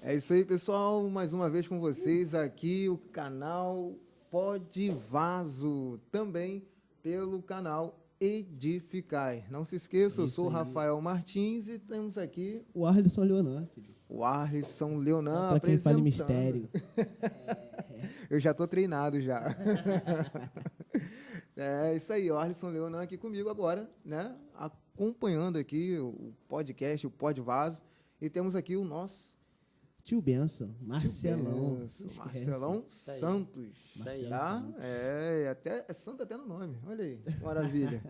É isso aí, pessoal. Mais uma vez com vocês aqui, o canal Pode Vaso, também pelo canal Edificai. Não se esqueça, eu sou o Rafael Martins e temos aqui o Arlisson Leonan, filho. O Arlisson Leonan para quem fala apresentando. mistério. Eu já estou treinado já. É isso aí, o Arlisson Leonan aqui comigo agora, né? Acompanhando aqui o podcast, o Pode Vaso. E temos aqui o nosso Tio Benção, Marcelão. Marcelão Santos. Marcelão Tá? Santos. É santo até no nome. Olha aí, maravilha.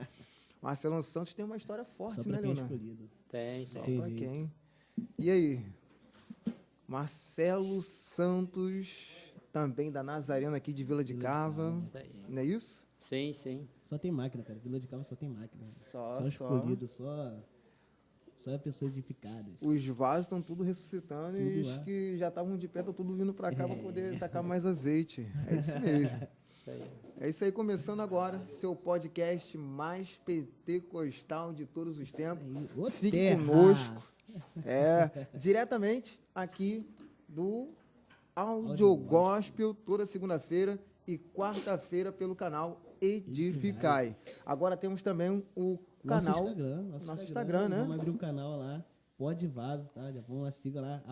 Marcelão Santos tem uma história forte, Só pra né, quem é Leonan? escolhido. Tem. Só Tem pra jeito. quem. E aí? Marcelo Santos, também da Nazareno aqui de Vila de Cava. Isso aí. Não é isso? Sim. Só tem máquina, cara. Vila de Cava só tem máquina. Só. Escolhido, só pessoas edificadas. Os vasos estão tudo ressuscitando e Tudo os lá. que já estavam de pé estão tudo vindo para cá para poder tacar mais azeite. É isso mesmo. Isso aí. É isso aí, começando agora, seu podcast mais pentecostal de todos os tempos. Ô, Fique terra! conosco. Diretamente aqui do Audio Gospel, toda segunda-feira e quarta-feira pelo canal Edificai. Agora temos também o canal, Nosso Instagram, né? Vamos abrir um canal lá, Pode Vaso, tá? Já vamos lá, siga lá,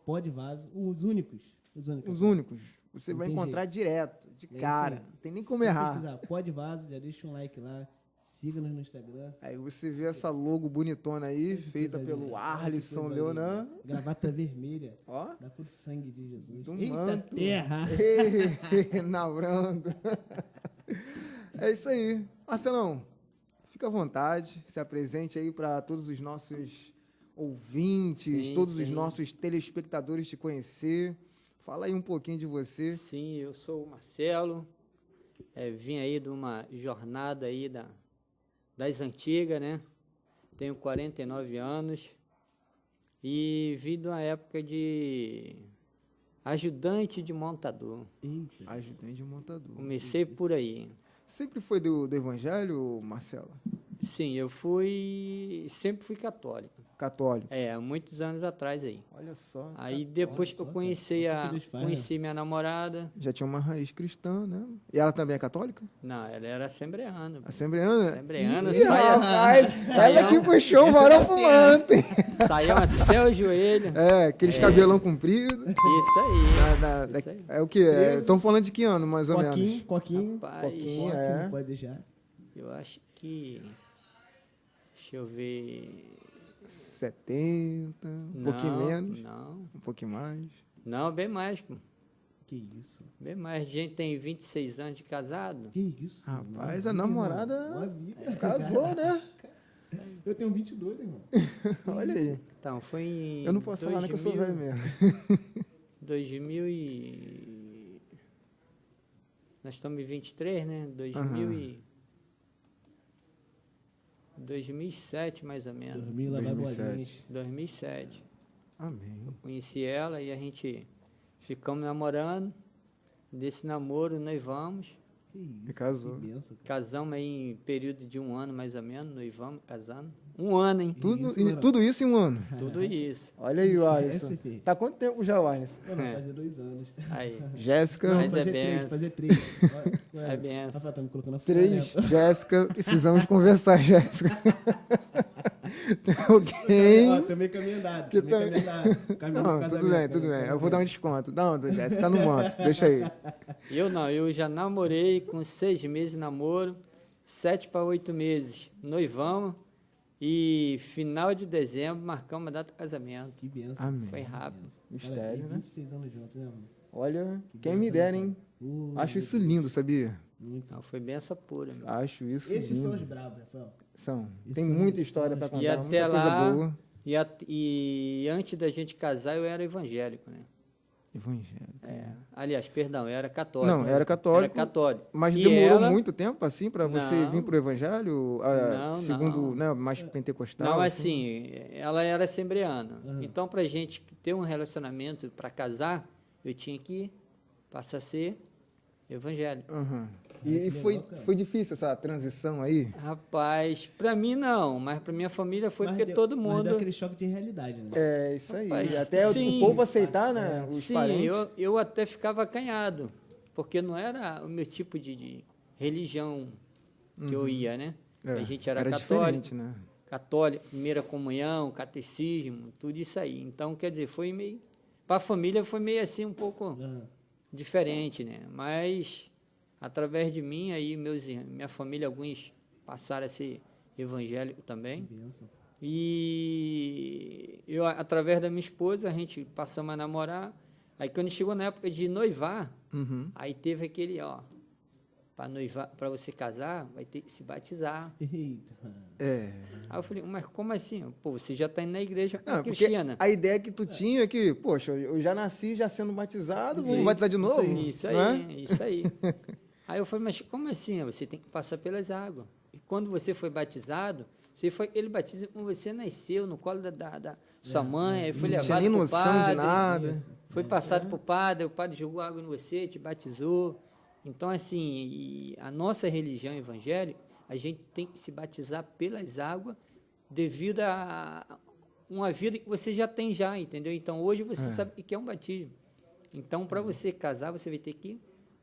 @PodVaso, os únicos. Os únicos. Você Não vai tem encontrar direto, de isso cara. aí. Não tem nem como Se errar. pesquisar Pode Vaso, já deixa um like lá, siga-nos no Instagram. Aí você vê essa logo bonitona aí, feita Coisa pelo linda, Arlisson coisa Leonan. linda. Gravata vermelha, Ó, dá por sangue de Jesus. do Eita manto. terra! Navrando. É isso aí. Marcelão, fica à vontade, se apresente aí para todos os nossos ouvintes, Sim, todos os sim. nossos telespectadores te conhecer. Fala aí um pouquinho de você. Sim, eu sou o Marcelo. Vim aí de uma jornada aí das antigas, né? Tenho 49 anos e vim de uma época de ajudante de montador. Eita. Ajudante de montador. Comecei por aí. Sempre foi do Evangelho, Marcelo? Sim, sempre fui católico. Católico. Há muitos anos atrás aí. Olha só. Aí depois que eu só, conheci cara. Olha o que Deus faz, conheci minha namorada. Já tinha uma raiz cristã, né? E ela também é católica? Não, ela era assembleana. Assembleana? Assembleana, Ih, rapaz, saia- ela que puxou o varão pro manto, hein? Saiam até o joelho. Aqueles cabelão comprido. Isso aí. Da- Isso aí. é o quê? Estão falando de que ano, mais ou menos? Coquinho, Rapaz, Coquinho, não pode deixar. eu acho que... Deixa eu ver... 70, um pouquinho menos, Não, um pouquinho mais. não, bem mais, pô. Que isso? Bem mais. A gente tem 26 anos de casado. Que isso? Rapaz, Uma a vida, namorada irmão. Uma vida. casou, né? Eu tenho 22, irmão. Olha aí. Então, foi em Eu não posso falar, né, que eu sou velho mesmo. 2000 e... Nós estamos em 23, né? 2007, mais ou menos. Dormi lá vai 2007. bolinha. 2007. Amém. Conheci ela e a gente ficamos namorando. Desse namoro, noivamos. Que isso? E casou. Que benção, cara. Casamos aí em período de 1 ano, mais ou menos. Noivamos, casando. 1 ano, hein? Tudo isso em um ano. Tudo isso. Olha aí o Alisson. filho. Tá quanto tempo já, o Alisson? Eu não, fazer 2 anos. Aí. Jéssica, Mas é fazer benção. fazer 3. É benção. Rafa, tá me colocando a 3. Jéssica, precisamos conversar, Jéssica. Tem alguém... Também caminho andado. Que Também também- caminho andado. Caminho do Não, casamento, tudo bem. caminho Eu vou dar um desconto. Dá onde, Jéssica? Tá no manto. Deixa aí. Eu não, eu já namorei com 6 meses de namoro, 7 para 8 meses. Noivamos e final de dezembro marcamos a data do casamento. Que benção. Amém. Foi rápido. Mistério, Cara, né? 26 anos juntos, né, mano? Olha, Que quem benção, me dera, né, hein? cara? Acho isso lindo, sabia? Muito. Não, foi benção pura. Meu. Acho isso Esses são os lindo. brabos, Rafael. São. Esses Tem são muita os- história para E contar, E muita até coisa lá, boa. e antes da gente casar, eu era evangélico, né? Evangélico. Aliás, perdão, eu era católico. Não, era católico. Era católico. Mas E demorou ela- muito tempo, assim, para você Não. vir pro Evangelho? Não, segundo, não. né, mais pentecostal? Não, assim, ela era assembleana. Aham. Então, pra gente ter um relacionamento para casar, eu tinha que passar a ser evangélico. Aham. E Que foi, legal, cara. foi difícil essa transição aí? Rapaz, para mim não, mas para minha família foi Mas porque deu- todo Mas mundo... deu aquele choque de realidade, né? É, isso aí. Rapaz, Até sim. o povo aceitar, né? Os Sim, parentes. eu até ficava acanhado, porque não era o meu tipo de religião que eu ia, né? É, A gente era diferente, católico, né? católico, primeira comunhão, catecismo, tudo isso aí. Então, quer dizer, foi meio... Para a família foi meio assim um pouco Ah, diferente, né? Mas, através de mim, aí minha família, alguns passaram a ser evangélico também. que bênção. E eu, através da minha esposa, a gente passamos a namorar. Aí quando chegou na época de noivar, Uhum. aí teve aquele, ó, para noivar, para você casar, vai ter que se batizar. Eita. É. Aí eu falei, mas como assim? Pô, você já está indo na igreja Não, porque cristiana. a ideia que tu tinha é que, poxa, eu já nasci já sendo batizado, vamos Sim, batizar de novo? Isso não é? aí, isso aí. Aí eu falei, mas como assim? Você tem que passar pelas águas. E quando você foi batizado, ele batiza quando você nasceu no colo da sua mãe, aí foi Não tinha levado nem pro noção padre, de nada. foi passado para o padre jogou água em você, te batizou. Então, assim, e a nossa religião evangélica, a gente tem que se batizar pelas águas devido a uma vida que você já tem já, entendeu? Então, hoje você sabe o que é um batismo. Então, para você casar, você vai ter que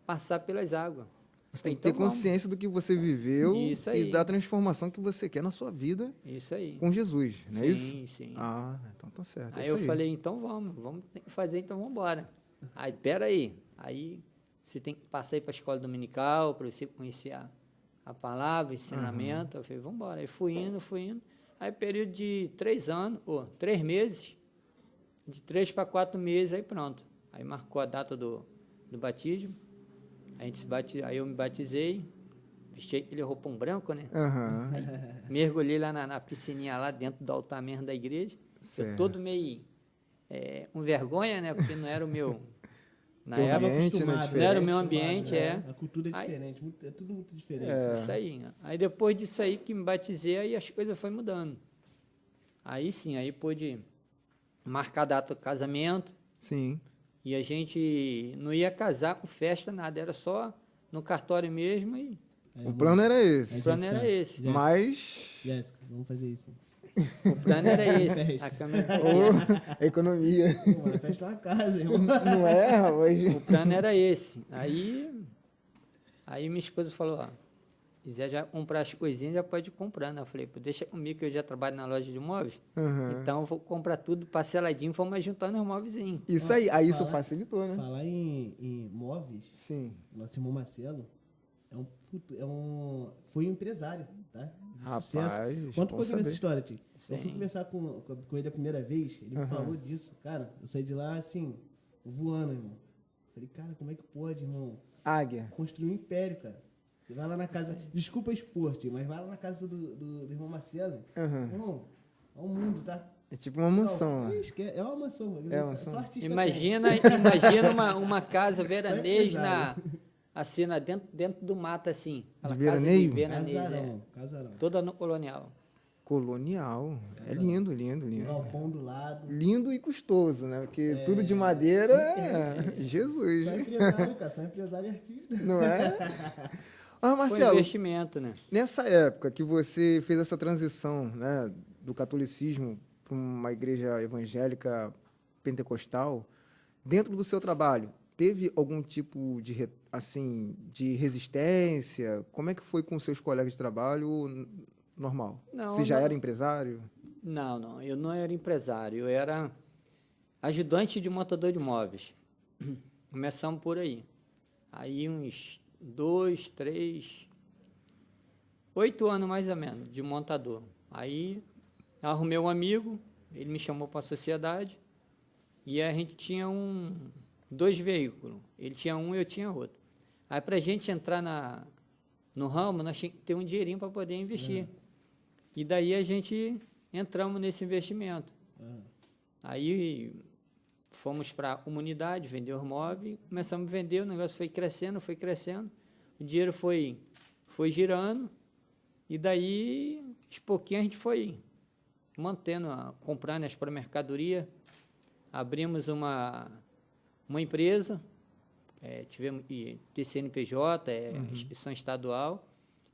passar pelas águas. Você tem que Então, ter consciência do que você viveu Isso e aí. da transformação que você quer na sua vida Isso aí. com Jesus, não é isso? Sim, sim. Ah, então tá certo. é Aí isso eu falei, então vamos ter que fazer, então vamos embora. Aí, peraí, aí você tem que passar aí para a escola dominical, para você conhecer a palavra, o ensinamento. Eu falei, vamos embora. Aí fui indo. Aí período de 3 anos, ou 3 meses, de 3 para 4 meses, aí pronto. Aí marcou a data do batismo, aí eu me batizei, vesti aquele roupão branco, né? Aham, Mergulhei lá na piscininha lá dentro do altar mesmo da igreja. certo. Eu todo meio com vergonha, né? Porque não era o meu... Na Teu época, ambiente, né, acostumado, não era o diferente. meu ambiente, A cultura é Aí- diferente, é tudo muito diferente. Isso aí. Né? Aí depois disso aí que me batizei, aí as coisas foram mudando. Aí sim, aí pude marcar a data do casamento Sim. e a gente não ia casar com festa, nada, era só no cartório mesmo e O plano era o esse. plano era esse. Jéssica, Mas. Jéssica, vamos fazer isso. O plano era esse. Festa. A câmera Ô, economia. Pô, mano, festa uma casa, irmão. Não é, hoje. O plano era esse. Aí minha esposa falou, ó, quiser já comprar as coisinhas, já pode ir comprando. Eu falei, pô, deixa comigo que eu já trabalho na loja de móveis. Aham. Então eu vou comprar tudo parceladinho, vamos juntando os móvelzinhos. Isso aí isso Falar- facilitou, né? Falar em móveis, Sim. nosso irmão Marcelo foi um empresário, tá? De sucesso. Rapaz, Conta um bom pouquinho dessa saber. história, tio. Eu fui Sim. conversar com ele a primeira vez, ele me Aham. falou disso. Cara, eu saí de lá assim, voando, irmão. Falei, cara, como é que pode, irmão? Águia. Construir um império, cara. Você vai lá na casa, desculpa esporte, mas vai lá na casa do irmão Marcelo. Aham. Irmão, é um mundo, tá? É tipo uma mansão Não, lá. é uma mansão, mano. É uma Só mansão. artista Imagina uma casa veranejo assim, dentro do mato, assim. Aquela casa veraneio? tem. veranejo, Casarão. toda no colonial. Colonial. É lindo, lindo, Um lindo. galpão do lado. Lindo e custoso, né? Porque tudo de madeira é Jesus, Só né? empresário, cara. Só empresário e artista. Não é? Ah, Foi Marcelo, investimento, né? nessa época que você fez essa transição, né, do catolicismo para uma igreja evangélica pentecostal, dentro do seu trabalho, teve algum tipo de, de resistência? Como é que foi com seus colegas de trabalho normal? Não, Você já não. era empresário? Não, eu não era empresário, eu era ajudante de montador de móveis. Começamos por aí. Aí uns 2, 3, 8 anos mais ou menos de montador. Aí arrumei um amigo, ele me chamou para a sociedade e a gente tinha 2 veículos. Ele tinha um e eu tinha outro. Aí para a gente entrar no ramo, nós tínhamos que ter um dinheirinho para poder investir. E daí a gente entramos nesse investimento. Aí fomos para a comunidade, vender os móveis, começamos a vender, o negócio foi crescendo, o dinheiro foi girando, e daí, de pouquinho, a gente foi mantendo, comprando as mercadoria, abrimos uma empresa, tivemos TCNPJ, instituição estadual,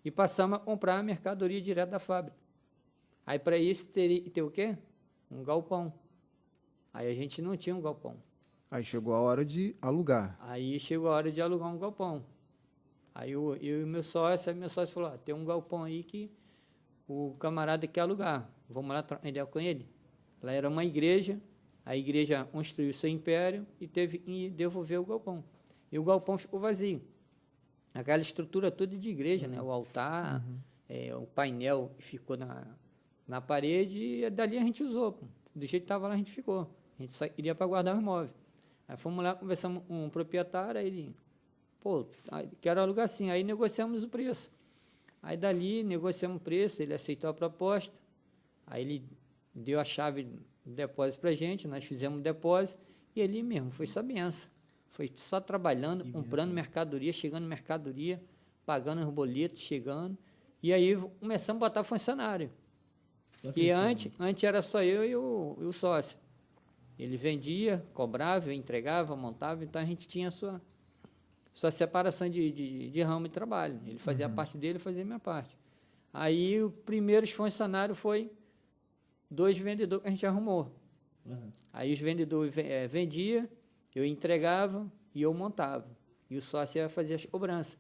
e passamos a comprar a mercadoria direto da fábrica. Aí, para isso, ter o quê? Um galpão. Aí a gente não tinha um galpão. Aí chegou a hora de alugar. Aí chegou a hora de alugar um galpão. Aí eu e meu sócio falou, tem um galpão aí que o camarada quer alugar. Vamos lá trocar ideia com ele. Lá era uma igreja, a igreja construiu seu império e teve que devolver o galpão. E o galpão ficou vazio. Aquela estrutura toda de igreja, né? O altar, o painel ficou na parede e dali a gente usou. Pô. Do jeito que estava lá, a gente ficou. A gente só iria para guardar o imóvel. Aí fomos lá, conversamos com um proprietário, aí ele, quero alugar assim. Aí negociamos o preço. Aí dali, negociamos o preço, ele aceitou a proposta. Aí ele deu a chave do depósito para a gente, nós fizemos o depósito, e ele mesmo, foi só benção. Foi só trabalhando, comprando mercadoria, chegando mercadoria, pagando os boletos, chegando. E aí começamos a botar funcionário. Que antes era só eu e o sócio. Ele vendia, cobrava, eu entregava, montava, então a gente tinha sua separação de ramo de trabalho. Ele fazia a parte dele, eu fazia a minha parte. Aí o primeiro funcionário foi 2 vendedores que a gente arrumou. Aí os vendedores vendiam, eu entregava e eu montava. E o sócio ia fazer as cobranças.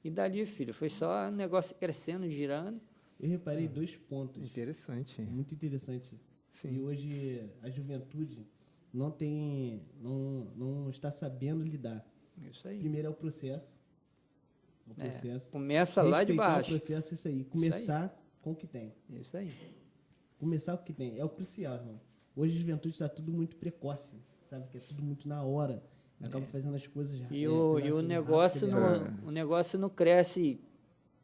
E dali, filho, foi só o negócio crescendo, girando. Eu reparei 2 pontos. Interessante. Muito interessante. Sim. E hoje a juventude não está sabendo lidar. Isso aí. Primeiro é o processo. Começa lá de baixo. Respeitar o processo, isso aí. Começar com o que tem. Isso aí. Começar com o que tem. É o crucial, irmão. Hoje a juventude está tudo muito precoce. Sabe? Que é tudo muito na hora. Acaba fazendo as coisas E o negócio não cresce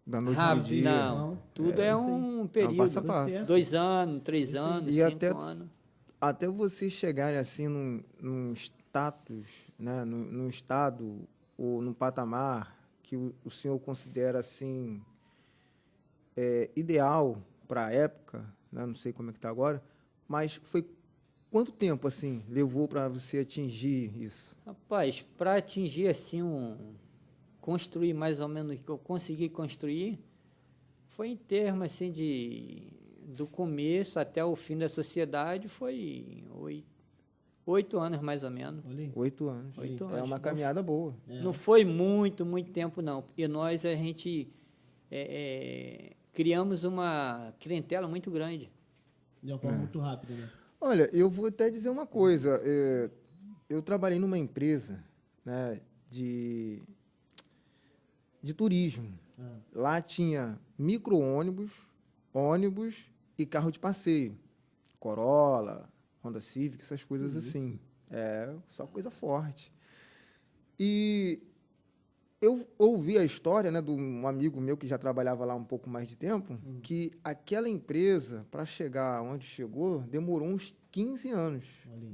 da noite rápido, pro dia. não. Tudo é um período. Passo a passo. 2 anos, 3 anos, E 5 anos. Até vocês chegarem assim num status, né, num estado ou num patamar que o senhor considera assim ideal para a época, né, não sei como é que está agora, mas foi quanto tempo assim levou para você atingir isso? Rapaz, para atingir assim construir mais ou menos o que eu consegui construir, foi em termos assim do começo até o fim da sociedade, foi 8 anos mais ou menos. 8 anos. 8 É anos. uma caminhada boa. Não foi muito tempo não, porque a gente criamos uma clientela muito grande. De uma forma muito rápida, né? Olha, eu vou até dizer uma coisa. Eu trabalhei numa empresa, né, de turismo. Lá tinha micro-ônibus, ônibus e carro de passeio. Corolla, Honda Civic, essas coisas assim. Só coisa forte. E eu ouvi a história, né, de um amigo meu que já trabalhava lá um pouco mais de tempo, que aquela empresa, para chegar onde chegou, demorou uns 15 anos.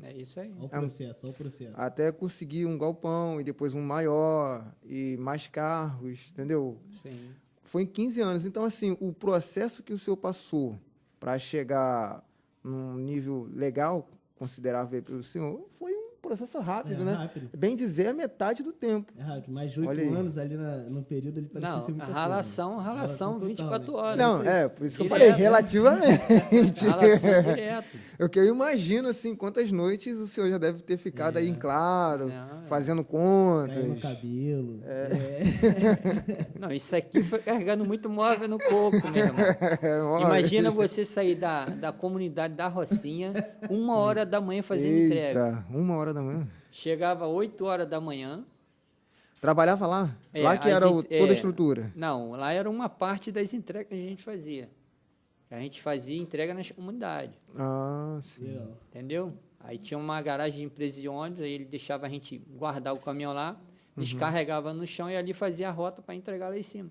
É isso aí. Olha o processo. Até conseguir um galpão e depois um maior e mais carros, entendeu? Sim. Foi em 15 anos. Então, assim, o processo que o senhor passou para chegar num nível legal, considerável pelo senhor, foi um processo rápido, né? Rápido. Bem dizer, a metade do tempo. É rápido. Mais de 8 anos ali no período ali parecia ser muita ralação total, 24 né? horas. Não, por isso que eu Direto, falei, né? relativamente. Ralação direto. Que eu imagino, assim, quantas noites o senhor já deve ter ficado aí em claro, fazendo contas. Caindo no cabelo. Não, isso aqui foi carregando muito móvel no corpo, meu irmão. Imagina você sair da comunidade da Rocinha, 1h da manhã fazendo entrega. 1h da manhã. Chegava 8h da manhã. Trabalhava lá? Lá que era toda a estrutura? Não, lá era uma parte das entregas que a gente fazia. A gente fazia entrega nas comunidades. Ah, sim. Entendeu? Aí tinha uma garagem de empresa de ônibus, aí ele deixava a gente guardar o caminhão lá, descarregava no chão e ali fazia a rota para entregar lá em cima.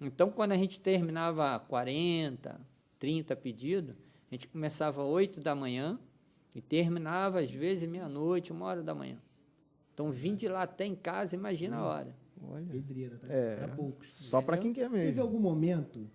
Então, quando a gente terminava 40, 30 pedidos, a gente começava 8 da manhã e terminava, às vezes, meia-noite, 1h da manhã. Então, vim de lá até em casa, imagina a hora. Olha. Pedreira, tá? Pra poucos. Só para quem quer mesmo. Teve algum momento,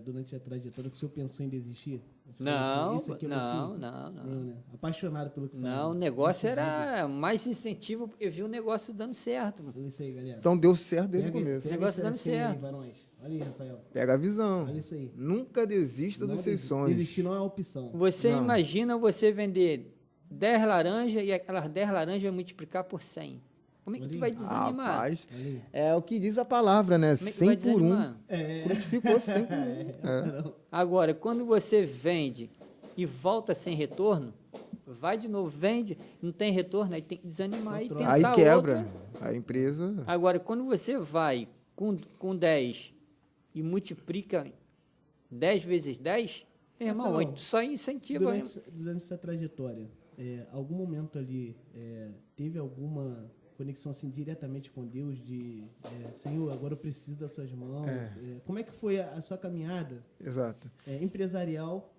durante a trajetória, que o senhor pensou em desistir? Você falou assim, Não, esse aqui é meu não, filho? não, não. Não, né? Apaixonado pelo que faz. Não, o negócio era mais incentivo, porque eu vi o negócio dando certo. Olha isso aí, galera. Então deu certo desde o Pega- começo. pega Negócio essa dando cena aí, certo. varões. Olha aí, Rafael. Pega a visão. Olha isso aí. Nunca desista Não dos seus desi- sonhos. Desistir não é opção. Você Não. imagina você vender 10 laranjas e aquelas 10 laranjas multiplicar por 100. Como é que tu vai desanimar? Rapaz, Olha aí. é o que diz a palavra, né? Como é que 100 vai por 1. desanimar? Frutificou 100 por 1. É. Agora, quando você vende e volta sem retorno, vai de novo, vende, não tem retorno, aí tem que desanimar Só e troca. tentar Aí quebra. outra. A empresa. Agora, quando você vai com 10 e multiplica 10 vezes 10, meu irmão, Marcelo, aí tu só incentiva. Durante essa trajetória, algum momento ali teve alguma conexão assim diretamente com Deus Senhor, agora eu preciso das suas mãos. Como é que foi a sua caminhada Exato. empresarial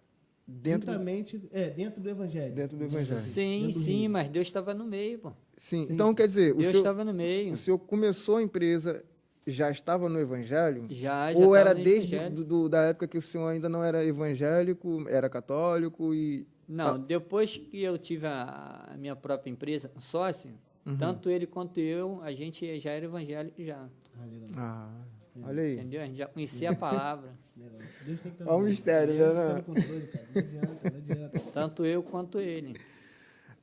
Dentro, juntamente dentro do Evangelho? dentro do Evangelho. Sim, Dentro do sim, reino. mas Deus estava no meio, pô. Sim. Sim. Então, quer dizer, Deus estava no meio. o senhor começou a empresa, já estava no Evangelho? Já Ou tava era no desde evangelho. da época que o senhor ainda não era evangélico, era católico e... Não, depois que eu tive a minha própria empresa, um sócio, tanto ele quanto eu, a gente já era evangélico já. Ah, legal. Ah, olha aí. Entendeu? A gente já conhecia a palavra. Legal. Deus tem que estar Olha o no meio. mistério, Deus né, tem que estar no controle, cara. Não adianta, não adianta. Tanto eu quanto ele.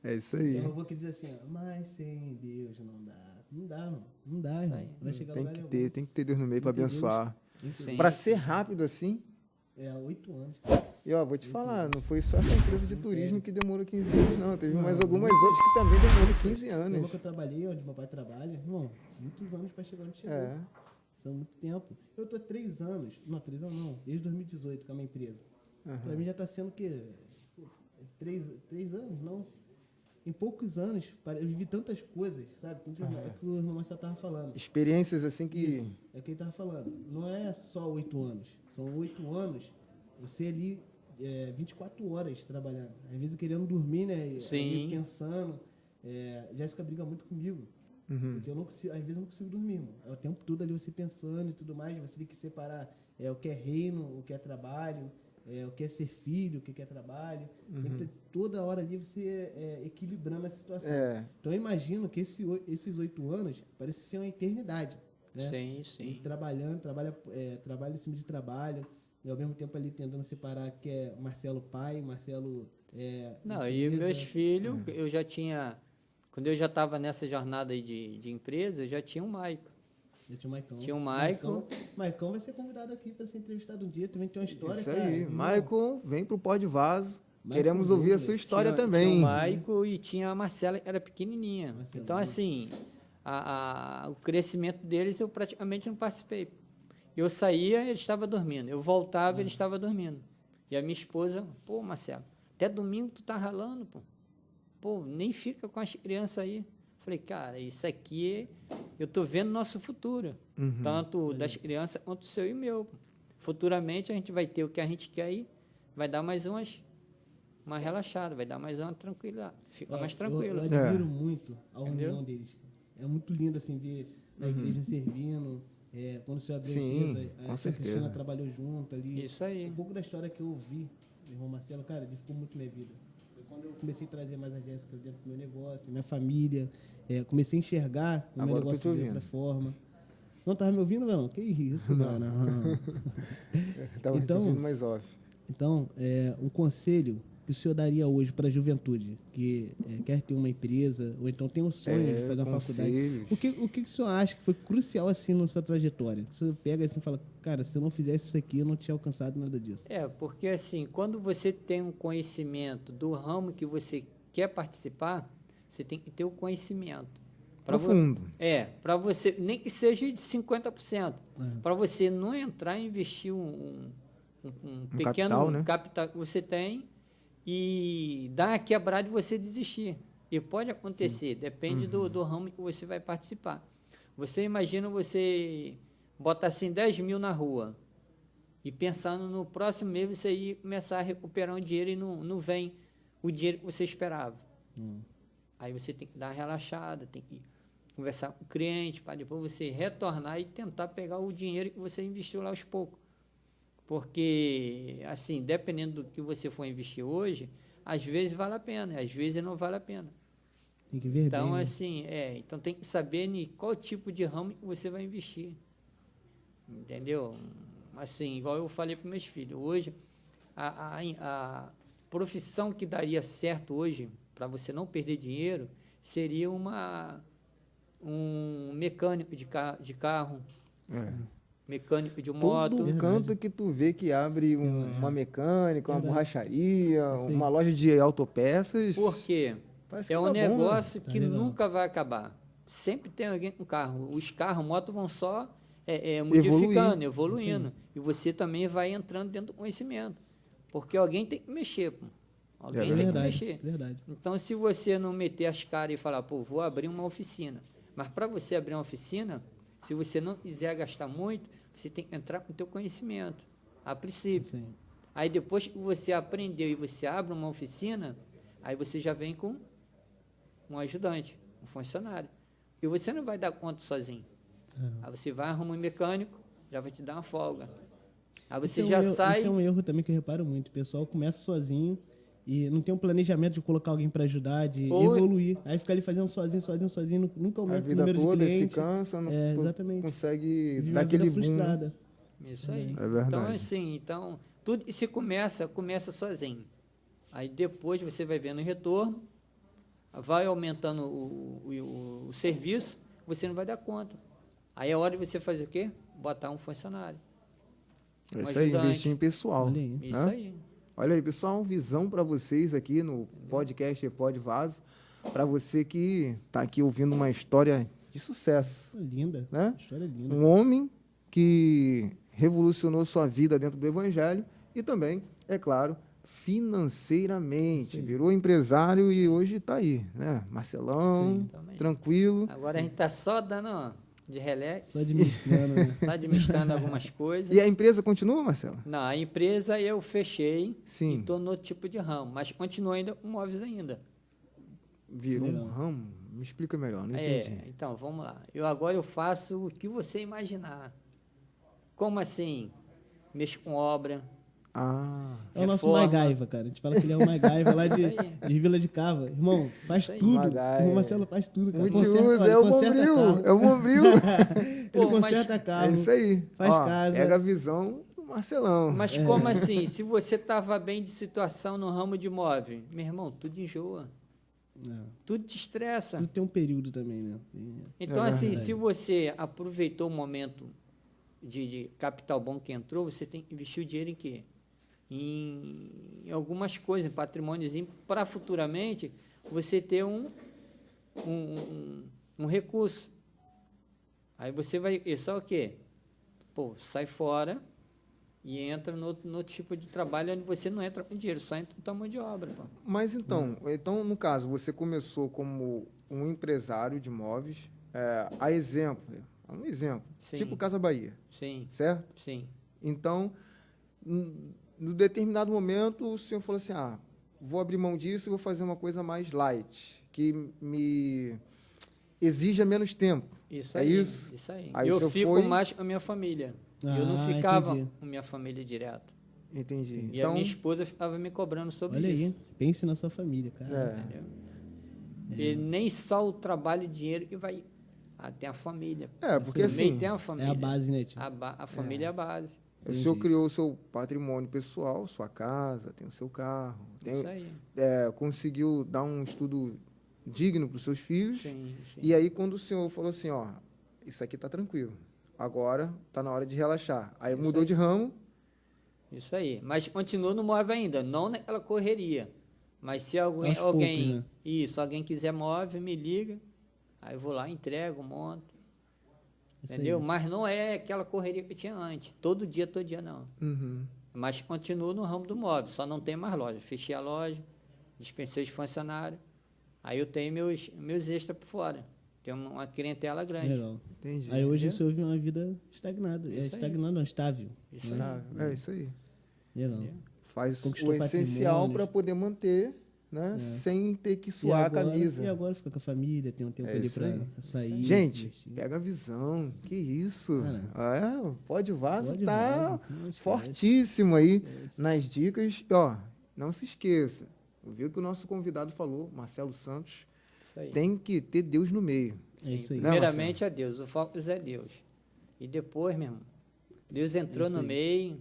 É isso Tem aí. um robô que diz assim, ó, mas sem Deus não dá. Não dá, mano. Não dá, irmão. aí. Vai chegar Tem lugar que nenhum. ter Deus no meio para Tem que ter abençoar. Tem que- Sim. Para ser rápido assim, há 8 anos. e ó, vou te falar, não foi só essa empresa de turismo que demorou 15 anos, não. Teve mais algumas outras que também demorou 15 Lembra anos. que eu trabalhei onde meu pai trabalha? Irmão, muitos anos para chegar onde chegou. É. São muito tempo. Eu tô há 3 anos. Não, 3 anos não. Desde 2018 com a minha empresa. Para mim já tá sendo o quê? 3 anos? Não. Em poucos anos, eu vivi tantas coisas, sabe? É o que o irmão Marcelo tava falando. Experiências assim que... Isso, é o que ele estava falando. Não é só 8 anos. São 8 anos, você ali 24 horas trabalhando. Às vezes querendo dormir, né? Sim. Ali pensando. Jéssica briga muito comigo. Porque eu não consigo, às vezes eu não consigo dormir, irmão. É o tempo todo ali você pensando e tudo mais. Você tem que separar o que é reino, o que é trabalho, o que é ser filho, o que é trabalho. Você tem que ter toda hora ali você equilibrando a situação. Então eu imagino que esses 8 anos parecem ser uma eternidade. Né? Sim, E sim. trabalho em cima de trabalho, e ao mesmo tempo ali tentando separar que é Marcelo pai, Marcelo Não, e empresa. meus filhos, eu já tinha... Quando eu já estava nessa jornada aí de empresa, eu já tinha um Maico. Já tinha o Maicon. Tinha o Maicon. Maicon vai ser convidado aqui para ser entrevistado um dia, também tem uma história, Isso cara. aí. Irmão, Maicon, vem pro Pó de Vaso. Maicon Queremos ouvir a Douglas. sua história Tinha também. o Maico e tinha a Marcela, que era pequenininha. Marcela. Então, assim, o crescimento deles eu praticamente não participei. Eu saía, ele estava dormindo. Eu voltava, ele estava dormindo. E a minha esposa, pô, Marcelo, até domingo tu tá ralando, pô. Pô, nem fica com as crianças aí. Falei, cara, isso aqui, eu tô vendo nosso futuro. Tanto das crianças quanto o seu e o meu. Futuramente a gente vai ter o que a gente quer aí, vai dar mais uma relaxada, vai dar mais uma tranquila, fica mais tranquilo. Eu admiro muito a união Entendeu? deles. É muito lindo assim ver a igreja servindo. Quando o senhor abriu Sim, a empresa, com a certeza. Cristina trabalhou junto ali. Isso aí. Um pouco da história que eu ouvi do irmão Marcelo, cara, edificou muito minha vida. Foi quando eu comecei a trazer mais a Jéssica dentro do meu negócio, minha família. Comecei a enxergar o meu Agora eu tô te negócio de ouvindo. outra forma. Não tava me ouvindo, não? Que isso, mano? Tava Então- ouvindo mais off. Então, um conselho que o senhor daria hoje para a juventude que quer ter uma empresa, ou então tem um sonho de fazer uma faculdade, conselhos. o que o senhor acha que foi crucial assim na sua trajetória? O senhor pega assim e fala, cara, se eu não fizesse isso aqui, eu não tinha alcançado nada disso. Porque assim, quando você tem um conhecimento do ramo que você quer participar, você tem que ter o conhecimento. Profundo. Para você, nem que seja de 50%, para você não entrar e investir um pequeno capital, né? capital que você tem e dar a quebrada e você desistir. E pode acontecer, depende do ramo que você vai participar. Você imagina você botar assim 10 mil na rua e pensando no próximo mês você ir começar a recuperar um dinheiro e não vem o dinheiro que você esperava. Aí você tem que dar uma relaxada, tem que conversar com o cliente para depois você retornar e tentar pegar o dinheiro que você investiu lá aos poucos. Porque, assim, dependendo do que você for investir hoje, às vezes vale a pena, às vezes não vale a pena. Tem que ver Então, bem, né? assim, então tem que saber em qual tipo de ramo que você vai investir. Entendeu? Assim, igual eu falei para meus filhos, hoje, a profissão que daria certo hoje, para você não perder dinheiro, seria um mecânico de carro, mecânico de moto. Todo canto que tu vê que abre uma mecânica, uma borracharia, Isso aí. uma loja de autopeças. Por quê? Parece que É um tá bom, né? negócio Tá que legal. nunca vai acabar. Sempre tem alguém com carro. Os carros, moto vão só modificando, evoluindo. E você também vai entrando dentro do conhecimento. Porque alguém tem que mexer, pô. Alguém tem que Verdade, mexer. verdade. Então, se você não meter as caras e falar, pô, vou abrir uma oficina. Mas para você abrir uma oficina, se você não quiser gastar muito, você tem que entrar com o teu conhecimento, a princípio. Sim. Aí depois que você aprendeu e você abre uma oficina, aí você já vem com um ajudante, um funcionário. E você não vai dar conta sozinho. Aí você vai arrumar um mecânico, já vai te dar uma folga. Aí você já sai... Esse é um erro também que eu reparo muito. O pessoal começa sozinho e não tem um planejamento de colocar alguém para ajudar, de evoluir. Aí fica ali fazendo sozinho, nunca A aumenta o vida número de toda se clientes. cansa, não Exatamente. consegue Vive dar uma vida aquele boom. frustrada. Isso aí. É verdade. Então, assim, tudo e se começa sozinho. Aí depois você vai vendo o retorno, vai aumentando o serviço, você não vai dar conta. Aí é hora de você fazer o quê? Botar um funcionário. Um Isso aí, ajudante. investir em pessoal. Olha aí. Isso né? aí. Olha aí, pessoal, visão para vocês aqui no podcast Pode Vaso. Para você que está aqui ouvindo uma história de sucesso. Linda. Né? História linda. Um homem que revolucionou sua vida dentro do Evangelho e também, é claro, financeiramente. Sim. Virou empresário e hoje está aí, né? Marcelão, Sim. Também. tranquilo. Agora a gente está só dando de relax, Só administrando, né? só administrando algumas coisas. E a empresa continua, Marcelo? Não, a empresa eu fechei Sim. e estou no outro tipo de ramo, mas continuo ainda com móveis ainda. Virou um Legal. ramo? Me explica melhor, não entendi. Então, vamos lá. Agora eu faço o que você imaginar. Como assim? Mexo com obra. Ah, É o nosso Reforma. MacGyver, cara. A gente fala que ele é o MacGyver lá de, Isso aí. de Vila de Cava. Irmão, faz Isso aí. tudo. MacGyver. O Marcelo faz tudo, cara. multiuso, Conserta, é o conserta Bombril, carro. é o Bombril. Ele Pô, conserta É carro. isso aí. Faz Ó, casa. Pega a visão do Marcelão. Mas como assim? Se você estava bem de situação no ramo de imóvel, meu irmão, tudo enjoa. Não, Tudo te estressa. tudo tem um período também, né? Então, É assim, verdade. se você aproveitou o momento de capital bom que entrou, você tem que investir o dinheiro em quê? Em algumas coisas, em patrimôniozinho, para futuramente você ter um recurso. Aí você vai, só o quê? Pô, sai fora e entra no tipo de trabalho onde você não entra com dinheiro, só entra com tua mão de obra. Pô. Mas então, no caso, você começou como um empresário de imóveis, a exemplo, um exemplo, Sim. tipo Casa Bahia, Sim, certo? sim. Então, no determinado momento, o senhor falou assim, vou abrir mão disso e vou fazer uma coisa mais light, que me exija menos tempo. Isso É aí. isso? Isso aí. Aí o Eu senhor fico foi- mais com a minha família. Eu não Ah, ficava entendi. com minha família direto. Entendi. E a minha esposa ficava me cobrando sobre Olha isso. aí, pense na sua família, cara. Entendeu? E nem só o trabalho e dinheiro que vai. Tem a família. Porque No meio assim, tem a É família. a base, né, tio? A família é a base. o senhor criou o seu patrimônio pessoal, sua casa, tem o seu carro, Isso aí. conseguiu dar um estudo digno para os seus filhos. Sim, sim. E aí, quando o senhor falou assim, isso aqui está tranquilo, agora está na hora de relaxar. Aí Isso mudou aí. de ramo. Isso aí. Mas continua no móvel ainda, não naquela correria. Mas se alguém, Aos poucos, né? alguém quiser móvel, me liga. Aí eu vou lá, entrego, monto. Isso Entendeu? aí. Mas não é aquela correria que tinha antes. Todo dia não. Uhum. Mas continuo no ramo do móvel, só não tem mais loja. Fechei a loja, dispensei os funcionários. Aí eu tenho meus extras por fora. Tenho uma clientela grande. Legal. Entendi. Aí hoje Entendeu? você ouve uma vida estagnada. Isso aí. Estagnada, não, estável. Isso né? aí. É isso aí. Legal. Entendeu? Faz Conquistou o essencial patrimônios. para poder manter né? Sem ter que suar a camisa. E agora fica com a família, tem um tempo ali isso pra aí. sair. Gente, se divertir. pega a visão. Que isso? Cara, Pode Vaso Pode tá Vaso, não esquece. fortíssimo aí nas dicas. Ó, não se esqueça. Viu que o nosso convidado falou, Marcelo Santos, Isso aí. tem que ter Deus no meio. É isso aí. Né, Primeiramente é Deus, o foco é Deus. E depois, meu irmão, Deus entrou Isso no aí. meio,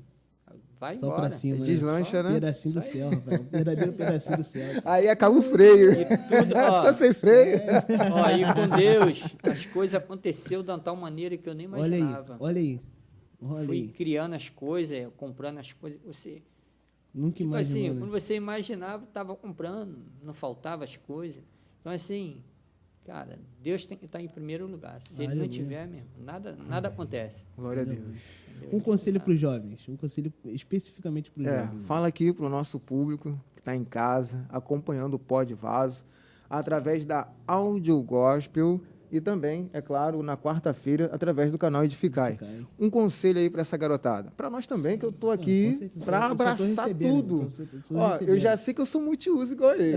vai Só embora. pra cima, né? Deslancha, né? Pedacinho do céu, Rafael. Verdadeiro pedacinho do céu. Aí acaba o freio. E tudo, ó, Tá sem freio. ó, e com Deus, as coisas aconteceram de uma tal maneira que eu nem Olha aí, imaginava. olha aí. Olha Fui aí. criando as coisas, comprando as coisas. Você, Nunca tipo assim, imaginou, quando né? você imaginava, estava comprando, não faltava as coisas. Então, assim, cara, Deus tem que estar em primeiro lugar. Se ele não Aleluia. tiver mesmo, nada acontece. Glória a Deus. entendeu? Um conselho para os jovens, um conselho especificamente para os jovens. Fala aqui pro nosso público que está em casa, acompanhando o Pode Vaso, através da Áudio Gospel e também, é claro, na quarta-feira, através do canal Edificai. Edificai. Um conselho aí para essa garotada. Para nós também, que eu tô aqui com certeza. para Eu só tô abraçar recebendo, tudo. eu tô Ó, eu recebendo. já sei que eu sou multiuso igual ele.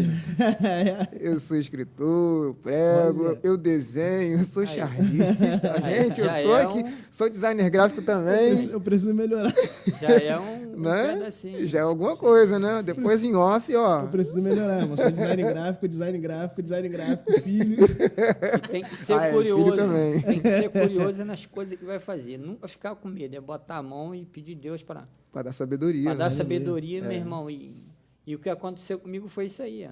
Eu sou escritor, eu prego, Olha. eu desenho, eu sou Aí. chargista. Aí, Gente, eu já tô é aqui, um- sou designer gráfico também. Eu preciso melhorar. Já é um Né? pedacinho. Já é alguma coisa, né? Depois em off, ó. Eu preciso melhorar, irmão. Sou design gráfico, filho. E tem que ser Ah, é, curioso. filho também. Tem que ser curioso nas coisas que vai fazer. Nunca ficar com medo. É botar a mão e pedir Deus para Para dar sabedoria, dar né? sabedoria, É. meu irmão. E o que aconteceu comigo foi isso aí.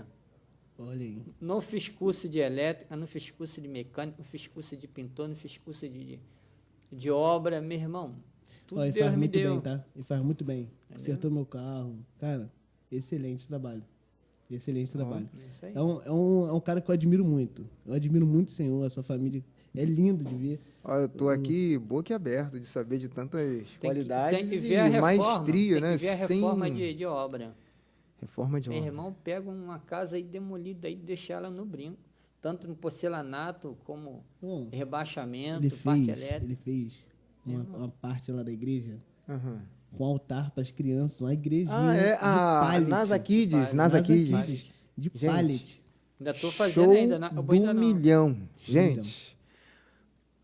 Ó. Olha aí. Não fiz curso de elétrica, não fiz curso de mecânica, não fiz curso de pintor, não fiz curso de obra, meu irmão. Tudo Ó, e Deus faz me muito deu. bem, tá? E faz muito bem. Consertou meu carro. Cara, excelente trabalho. Excelente trabalho. Isso aí. É um cara que eu admiro muito. Eu admiro muito o Senhor, a sua família. É lindo de ver. Ó, eu tô aqui boquiaberto de saber de tantas qualidades tem que ver a e reforma, maestria, tem né? que ver a reforma de obra. Reforma de Meu obra. irmão pega uma casa aí demolida e deixa ela no brinco. Tanto no porcelanato como Bom, rebaixamento, ele parte fez, elétrica. ele fez uma parte lá da igreja Aham. com altar para as crianças, uma igrejinha Ah, é? de pallet. NASA Kids, Pallet. NASA Kids. Kids, de Gente, pallet. Ainda estou fazendo Show ainda. Eu vou ainda do não. milhão. Gente,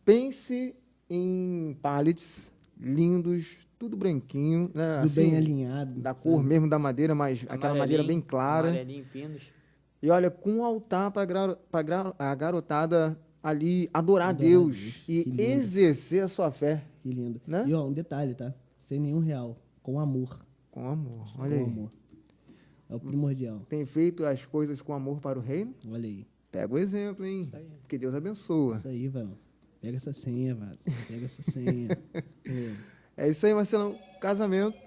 pense em pallets lindos, tudo branquinho, né? Tudo bem Assim, alinhado. da cor mesmo da madeira, mas aquela madeira bem clara. Amarelinho, pinos. E olha, com um altar para a garotada ali adorar a Adorar a Deus Deus. e Que lindo. exercer a sua fé Que lindo. Né? E ó, um detalhe, tá? Sem nenhum real. Com amor. com amor. Com Olha aí. amor. É o primordial. Tem feito as coisas com amor para o reino? Olha aí. Pega o exemplo, hein? Isso aí. Que Deus abençoa. Isso aí, Valão. Pega essa senha, Vaso. Pega essa senha. É isso aí, Marcelão. Casamento.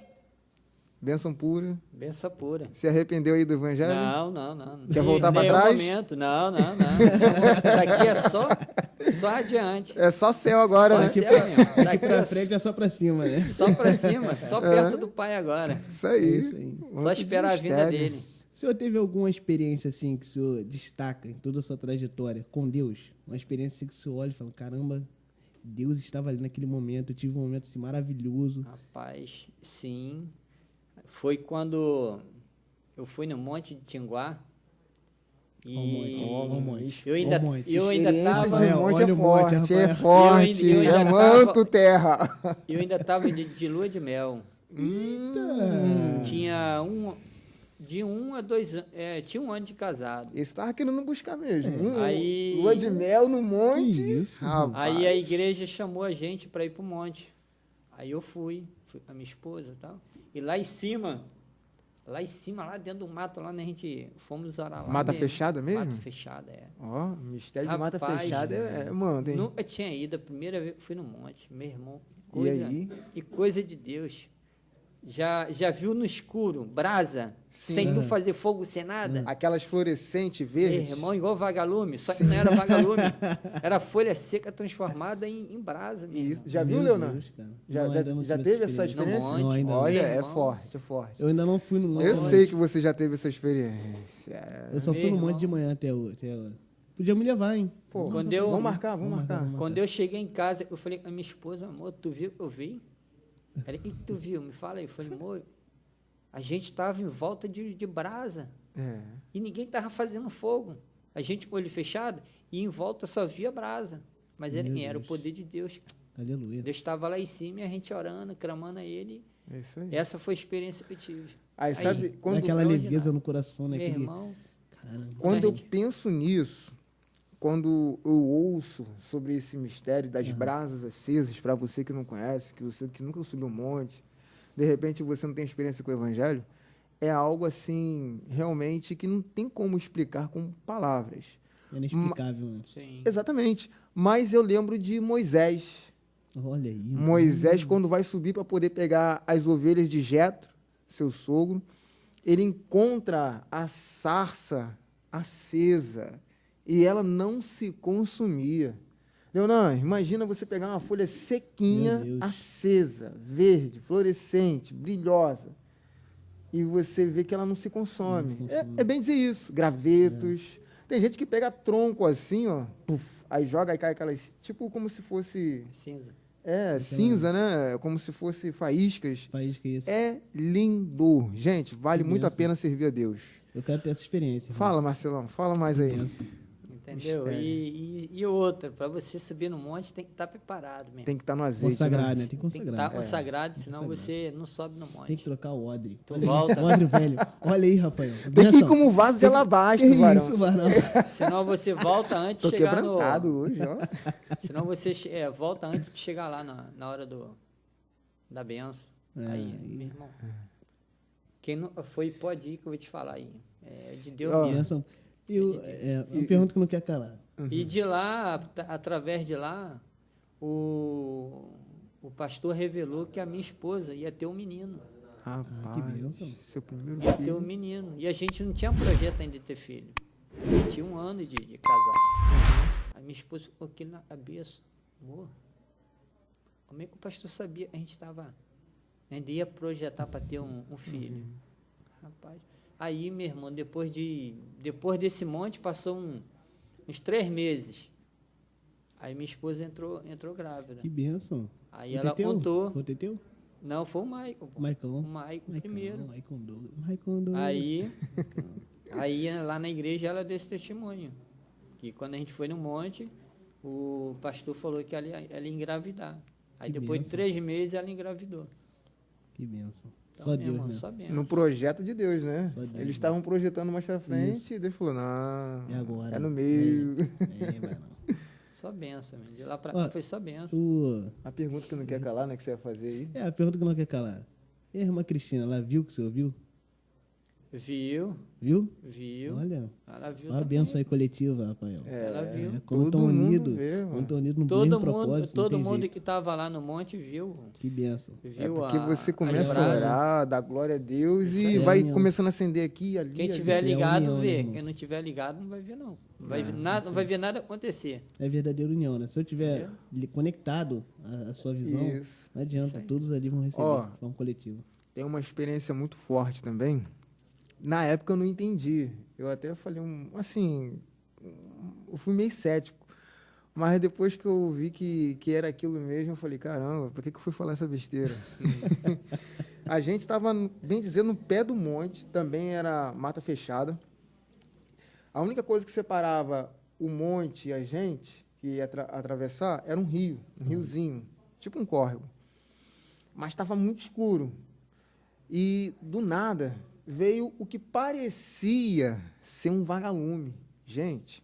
Bênção pura. Benção pura. Se arrependeu aí do evangelho? Não. Quer voltar pra Nenhum trás? momento. Não. Daqui é só adiante. É só céu agora, Só né? céu, meu. Daqui Pra frente é só pra cima, né? Só pra cima, só perto do pai agora. Isso aí. É isso aí. Muito Só de esperar a vinda mistério. dele. O senhor teve alguma experiência assim que o senhor destaca em toda a sua trajetória com Deus? Uma experiência assim que o senhor olha e fala, caramba, Deus estava ali naquele momento, eu tive um momento assim maravilhoso. Rapaz, sim. Foi quando eu fui no Monte de Tinguá. E Ó o monte. eu ainda, Ó o monte. eu ainda Experiência tava, de monte é olha o monte, forte, é Rafael. forte, Eu ainda é tava- manto terra. eu ainda tava de lua de mel. Tinha de 1 a 2 anos, tinha 1 ano de casado. Esse tava querendo buscar mesmo. Aí- Lua de mel no monte. Que isso, Rapaz. Aí a igreja chamou a gente para ir pro monte. Aí eu fui com a minha esposa e tal. E lá em cima, lá dentro do mato, lá né, a gente fomos orar lá. Mata mesmo. fechada mesmo? Mata fechada, é. Ó, mistério de mata Rapaz, fechada manda, hein? Nunca tinha ido, a primeira vez que fui no monte, meu irmão. E aí? E coisa de Deus. Já viu no escuro, brasa, Sim. sem tu fazer fogo, sem nada? Aquelas fluorescentes Meu verdes. irmão, igual vagalume, só que não era vagalume. Era folha seca transformada em brasa. meu Isso. irmão. Já viu, Meu Leonardo? Deus, cara. Já, Não, já, ainda não já tive teve essa experiência? No monte. Não, ainda não. Olha, Meu é irmão. forte, é forte. Eu ainda não fui no monte. Eu sei que você já teve essa experiência. Eu só Meu fui no monte irmão. de manhã até agora. Podia me levar, hein? Pô, Quando eu- vamos marcar. Quando eu cheguei em casa, eu falei com a minha esposa, amor, tu viu que eu vi? Ela, o que tu viu? Me fala aí. Eu falei, amor, a gente estava em volta de brasa É. e ninguém estava fazendo fogo. A gente com o olho fechado e em volta só via brasa. Mas era, Meu era o Deus. poder de Deus. Aleluia. Deus estava lá em cima e a gente orando, clamando a Ele. É isso aí. Essa foi a experiência que eu tive. Aí, sabe, Aí, quando, Aquela extraordinário. leveza no coração, né? Meu Aquele... irmão, Caramba. quando eu gente- penso nisso, quando eu ouço sobre esse mistério das brasas acesas, para você que não conhece, que você que nunca subiu um monte, de repente você não tem experiência com o Evangelho, é algo assim, realmente, que não tem como explicar com palavras. É inexplicável, né? sim. Exatamente. Mas eu lembro de Moisés. Olha aí. Moisés, quando vai subir para poder pegar as ovelhas de Jetro, seu sogro, ele encontra a sarça acesa e ela não se consumia. Leonan, imagina você pegar uma folha sequinha, Meu Deus. acesa, verde, fluorescente, brilhosa, e você vê que ela não se consome. Não se consome. É bem dizer isso. Gravetos. Tem gente que pega tronco assim, ó, puf, aí joga e cai aquelas, tipo como se fosse, Cinza. cinza, né? Como se fosse faíscas. País que é esse. É lindo. Gente, vale Que muito a benção. pena servir a Deus. Eu quero ter essa experiência. Fala, Marcelão, fala mais aí. Benção. Entendeu? Mistério. E outra, para você subir no monte tem que estar preparado mesmo. Tem que estar no azeite, Consagrar, né? né? Tem que Tem que consagrar. estar consagrado, Tem que senão consagrar. você não sobe no Tem que monte. trocar o odre. Tu Olha aí, volta. o odre velho. Olha aí, Rafael. Tem que ir Benção. como um vaso de Tem que- alabastro, Que varão. isso, varão. Senão você volta antes Tô de chegar quebrantado no... hoje, ó. Senão você volta antes de chegar lá na hora da benção. Aí, meu irmão. Quem não foi, pode ir que eu vou te falar aí. É de Deus Ó, mesmo. Benção. Uma pergunta que não quer calar. E de lá, através de lá, o pastor revelou que a minha esposa ia ter um menino. Rapaz, que bênção. seu primeiro Ia ter um filho. menino. E a gente não tinha projeto ainda de ter filho. Tinha 1 ano de casar. A minha esposa ficou aqui na cabeça. Amor, como é que o pastor sabia? A gente estava... Ainda ia projetar para ter um filho. Rapaz. Aí, meu irmão, depois desse monte, passou uns 3 meses. Aí minha esposa entrou grávida. Que benção. Aí O ela Teteu? contou. Foi o Teteu? Não, foi o Maicon. pô. Maicon. O Maicon primeiro. Maicon Douglas. Maicon Douglas. Aí lá na igreja ela deu esse testemunho. Que quando a gente foi no monte, o pastor falou que ela ia engravidar. Aí Que depois de bênção. 3 meses ela engravidou. Que benção. Então, Só meu Deus, irmão, né? só benção. No projeto de Deus, né? Só Deus, Eles né? estavam projetando mais pra frente Isso. e Deus falou, não, É agora. é no meio. Varão. Só benção, meu. De lá pra Ó, cá foi só benção. A pergunta que não quer calar, né, que você ia fazer aí. É a pergunta que não quer calar. E a irmã Cristina, ela viu o que você ouviu? Viu? Viu? Olha, ela viu Olha a também. benção aí coletiva, Rafael. Ela viu. Quando todo estão mundo unidos, vê, mano. quando estão unidos no Todo mesmo mundo, propósito, não todo tem mundo jeito. que estava lá no monte viu. Que benção. É Viu porque você as começa a brasas. orar, dá glória a Deus e aí. vai União. começando a acender aqui, ali. Quem ali. tiver isso é ligado, união, né, vê. irmão? Quem não tiver ligado, não vai ver, não. Não vai ver nada acontecer. É verdadeira união, né? Se eu estiver conectado à sua visão, Isso. não adianta, Isso aí. todos ali vão receber, Ó. vão coletivo. Tem uma experiência muito forte também. Na época eu não entendi. Eu até falei, eu fui meio cético. Mas depois que eu vi que era aquilo mesmo, eu falei, caramba, por que eu fui falar essa besteira? A gente estava, bem dizer, no pé do monte, também era mata fechada. A única coisa que separava o monte e a gente, que ia atravessar, era um riozinho, tipo um córrego. Mas estava muito escuro. E, do nada, veio o que parecia ser um vagalume. Gente,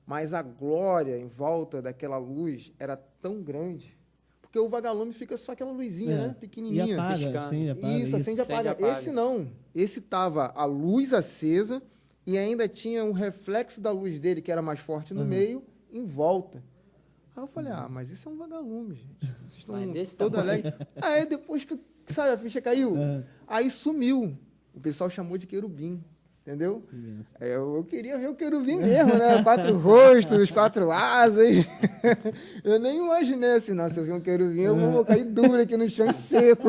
mas a glória em volta daquela luz era tão grande, porque o vagalume fica só aquela luzinha, né? E Pequenininha. apaga, piscando. acende, apaga. Isso, acende e Acende e apaga. apaga. Esse não. Esse tava a luz acesa e ainda tinha um reflexo da luz dele, que era mais forte no meio, em volta. Aí eu falei, mas isso é um vagalume, gente. Vocês estão Mas desse todo tamanho. alegre. Aí depois que, sabe, a ficha caiu, É. aí sumiu. O pessoal chamou de querubim, entendeu? Que benção. Eu queria ver o querubim mesmo, né? 4 rostos, 4 asas. Eu nem imaginei assim, não. Se eu ver um querubim, eu vou cair duro aqui no chão e seco.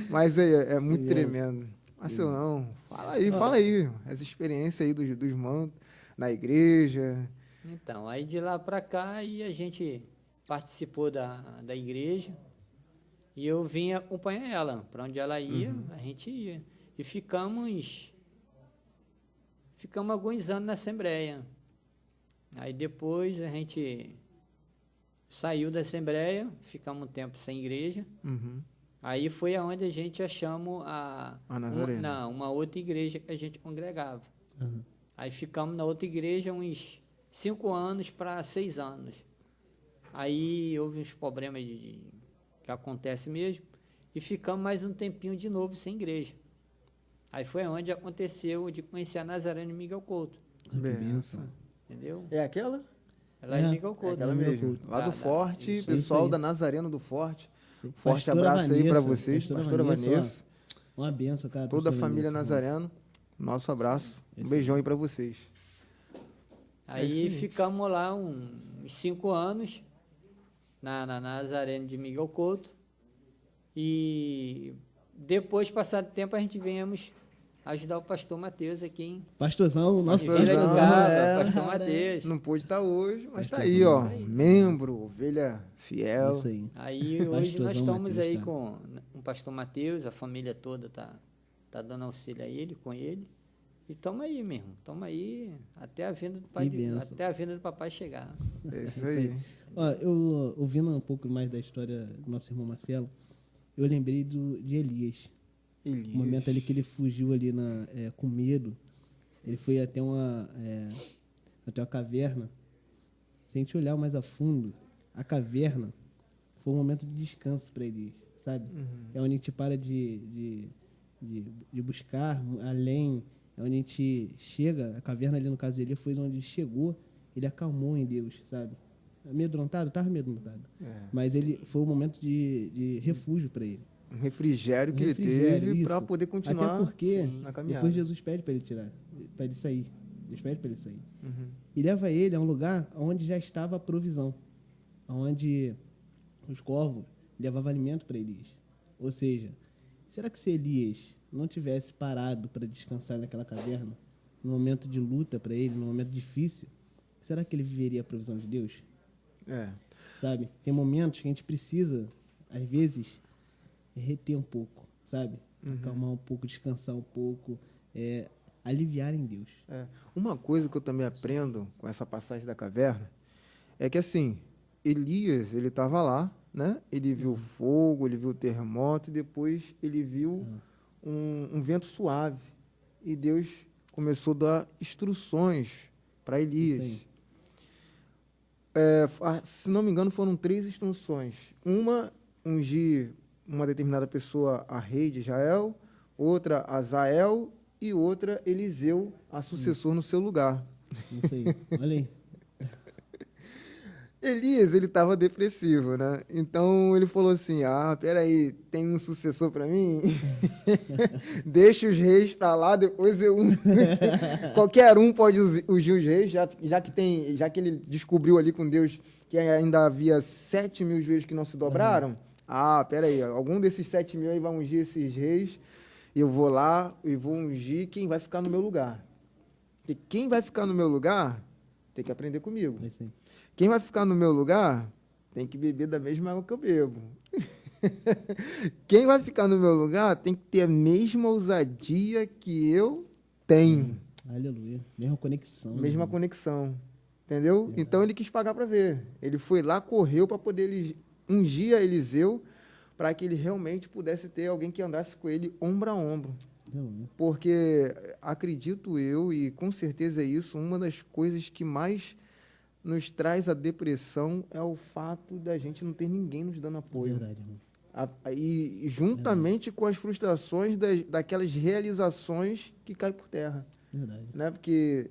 Mas é muito tremendo. Marcelão, fala aí. Essa experiência aí dos mantos na igreja. Então, aí de lá para cá, aí a gente participou da igreja. E eu vinha acompanhar ela. Para onde ela ia, a gente ia. E ficamos alguns anos na Assembleia. Aí depois a gente saiu da Assembleia, ficamos um tempo sem igreja. Aí foi aonde a gente achamos A Nazarena. uma outra igreja que a gente congregava. Aí ficamos na outra igreja uns 5 anos para 6 anos. Aí houve uns problemas que acontece mesmo, e ficamos mais um tempinho de novo sem igreja. Aí foi onde aconteceu de conhecer a Nazarena e Miguel Couto. Benção. Entendeu? É aquela? Ela é Miguel Couto. Aquela mesmo. Lá do Forte, isso. pessoal aí. da Nazarena do Forte. Sim. Forte Pastora abraço aí para Vanessa, vocês, pastora Vanessa. Ó, uma benção, cara. Toda a pastora família Vanessa, Nazareno. Nosso abraço. Um Esse beijão aí para vocês. Aí ficamos lá uns 5 anos na Nazarena de Miguel Couto. E depois, passado tempo, a gente viemos ajudar o pastor Mateus aqui em Pastorzão, nosso Vila de Pastorzão, Caba, pastor Mateus. Não pôde estar hoje, mas está Pastorzão, aí, ó. isso aí. Membro, ovelha fiel. Isso aí. Aí hoje nós Pastorzão estamos Mateus, aí cara. com o pastor Mateus, a família toda tá dando auxílio a ele, com ele. E estamos aí mesmo, estamos aí até a vinda do pai, benção. até a vinda do papai chegar. É isso aí. Ó, eu ouvindo um pouco mais da história do nosso irmão Marcelo, eu lembrei de Elias. Elias. O momento ali que ele fugiu ali com medo, ele foi até uma caverna. Se a gente olhar mais a fundo, a caverna foi um momento de descanso para Elias, sabe? É onde a gente para de buscar além, é onde a gente chega, a caverna ali no caso de Elias foi onde ele chegou, ele acalmou em Deus, sabe? Amedrontado? Estava amedrontado. Mas ele foi um momento de refúgio para ele. Um refrigério que ele Refrigério, teve isso. para poder continuar Até porque na caminhada. depois Jesus pede para ele tirar, para ele sair. Deus pede para ele sair. E leva ele a um lugar onde já estava a provisão, onde os corvos levavam alimento para Elias. Ou seja, será que se Elias não tivesse parado para descansar naquela caverna, num momento de luta para ele, num momento difícil, será que ele viveria a provisão de Deus? Sabe? Tem momentos que a gente precisa, às vezes, reter um pouco, sabe? Acalmar um pouco, descansar um pouco, aliviar em Deus. Uma coisa que eu também aprendo com essa passagem da caverna é que, assim, Elias, ele estava lá, né? Ele viu fogo, ele viu o terremoto e depois ele viu um vento suave. E Deus começou a dar instruções para Elias. Isso aí. Se não me engano, foram 3 instruções. Uma, ungir uma determinada pessoa a rei de Israel, outra, Azael, e outra, Eliseu, a sucessor no seu lugar. Isso aí. Olha aí. Elias, ele estava depressivo, né? Então, ele falou assim, peraí, tem um sucessor para mim? Deixa os reis para lá, depois eu... Qualquer um pode ungir os reis, já que ele descobriu ali com Deus que ainda havia 7.000 juízes que não se dobraram. Peraí, algum desses 7.000 aí vai ungir esses reis, eu vou lá e vou ungir quem vai ficar no meu lugar. Porque quem vai ficar no meu lugar tem que aprender comigo. É isso aí. Quem vai ficar no meu lugar tem que beber da mesma água que eu bebo. Quem vai ficar no meu lugar tem que ter a mesma ousadia que eu tenho. Aleluia. Mesma conexão. Mesma conexão. Entendeu? Então ele quis pagar para ver. Ele foi lá, correu para poder ungir a Eliseu, para que ele realmente pudesse ter alguém que andasse com ele ombro a ombro. Porque acredito eu, e com certeza é isso, uma das coisas que mais nos traz a depressão é o fato da gente não ter ninguém nos dando apoio. Verdade, irmão. E juntamente com as frustrações daquelas realizações que caem por terra. Verdade. Né? Porque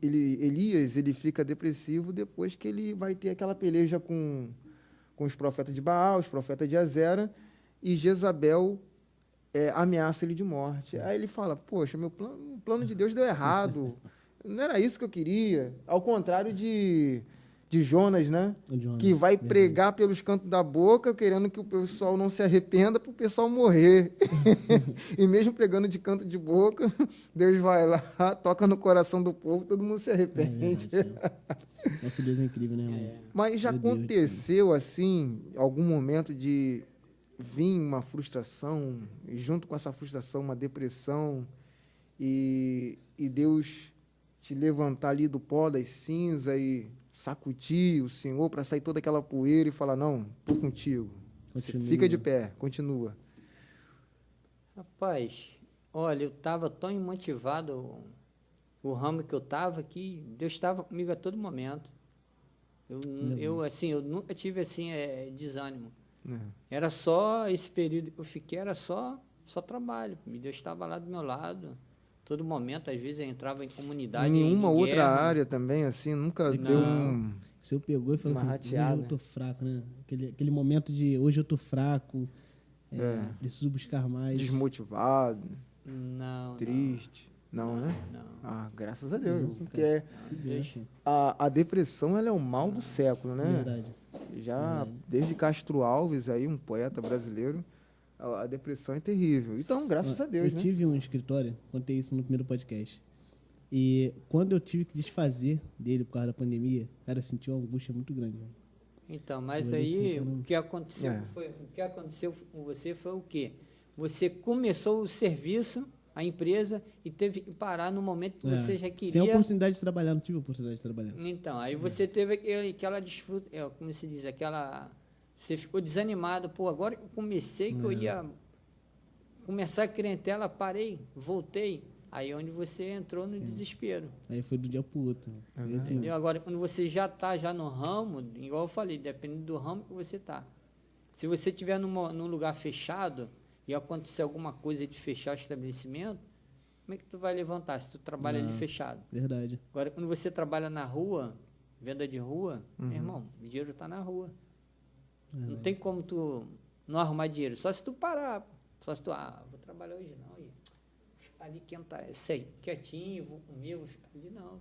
Elias ele fica depressivo depois que ele vai ter aquela peleja com os profetas de Baal, os profetas de Azera, e Jezabel ameaça ele de morte. Aí ele fala, poxa, o plano de Deus deu errado. Não era isso que eu queria. Ao contrário de Jonas, né? Que vai pregar pelos cantos da boca, querendo que o pessoal não se arrependa para o pessoal morrer. E mesmo pregando de canto de boca, Deus vai lá, toca no coração do povo, todo mundo se arrepende. Nosso Deus é incrível, né, irmão? Mas já aconteceu, assim, algum momento de vir uma frustração, e junto com essa frustração, uma depressão, e Deus te levantar ali do pó das cinzas e sacudir o Senhor para sair toda aquela poeira e falar, não, estou contigo. Você fica de pé, continua. Rapaz, olha, eu estava tão imotivado, o ramo que eu estava, que Deus estava comigo a todo momento. Eu nunca tive, assim, desânimo. Era só esse período que eu fiquei, era só trabalho. Deus estava lá do meu lado, todo momento. Às vezes eu entrava em comunidade. Em nenhuma em outra guerra. área também, assim, nunca deu um... Se eu pegou e falou Uma assim, hoje rateada. eu tô fraco, né? Aquele momento de hoje eu tô fraco, preciso buscar mais. desmotivado, Não, triste. Não, né? não. Ah, graças a Deus. Não, Porque Deus, a depressão, ela é o mal do século, né? Verdade. Já desde Castro Alves, aí, um poeta brasileiro, a depressão é terrível. Então, graças a Deus, Eu né? tive um escritório, contei isso no primeiro podcast. E quando eu tive que desfazer dele por causa da pandemia, cara, eu senti uma angústia muito grande. Né? Então, mas Eu olhei aí assim, o que aconteceu É. o que aconteceu com você foi o quê? Você começou o serviço, a empresa, e teve que parar no momento que você já Sem queria. oportunidade de trabalhar, não tive oportunidade de trabalhar. Então, aí você teve aquela desfruta, como se diz, você ficou desanimado, pô, agora que eu comecei, que eu ia começar a clientela, parei, voltei. Aí é onde você entrou no desespero. Aí foi do dia pro outro. Foi assim, Entendeu? Agora, quando você já está já no ramo, igual eu falei, dependendo do ramo que você está. Se você estiver num lugar fechado e acontecer alguma coisa de fechar o estabelecimento, como é que tu vai levantar se tu trabalha ali fechado? verdade. Agora, quando você trabalha na rua, venda de rua, meu irmão, o dinheiro está na rua. Não tem como tu não arrumar dinheiro. Só se tu parar. Só se tu, vou trabalhar hoje não. Ali quietinho, vou comer, vou ficar ali, não.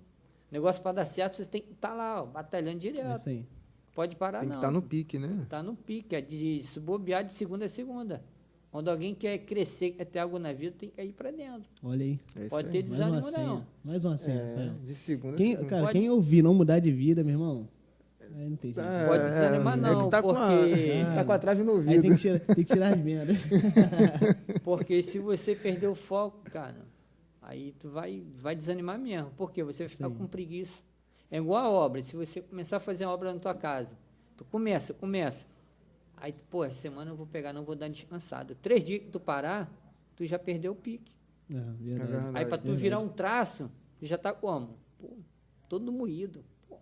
Negócio para dar certo, você tem que estar lá, ó, batalhando direto. É isso aí. Pode parar, Tem que não. estar no pique, né? Tá no pique, é de se bobear de segunda a segunda. Quando alguém quer crescer, quer ter algo na vida, tem que ir para dentro. Olha aí. É isso Pode aí. ter Mais uma desânimo, não. senha. Mais uma senha, É, Rafael. de segunda a Quem, segunda. cara, Pode- quem ouvir não mudar de vida, meu irmão, aí não tem jeito. Pode desanimar, é não, que tá porque- tá com a trave no Aí ouvido. tem que tirar as vendas. Porque se você perder o foco, cara, aí tu vai desanimar mesmo. Porque você vai ficar Sim. com preguiça. É igual a obra. Se você começar a fazer uma obra na tua casa, tu começa. Aí, pô, essa semana eu vou pegar, não vou dar descansado. 3 dias que tu parar, tu já perdeu o pique. Verdade. verdade. Aí, para tu virar um traço, tu já tá como? Pô, todo moído. Pô.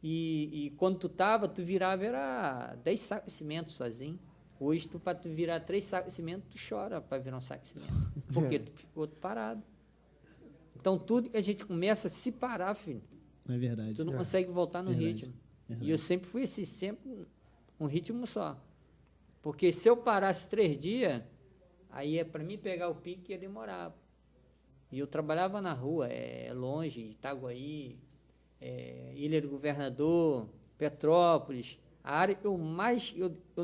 E quando tu virava, era 10 sacos de cimento sozinho. Hoje, para tu virar 3 sacos de cimento, tu chora para virar um saco de cimento. Porque tu ficou parado. Então, tudo que a gente começa a se parar, filho, É verdade. tu não consegue voltar no Verdade. ritmo. Verdade. E eu sempre fui assim, sempre um ritmo só. Porque se eu parasse 3 dias, aí para mim pegar o pique ia demorar. E eu trabalhava na rua, longe, Itaguaí, Ilha do Governador, Petrópolis. A área que eu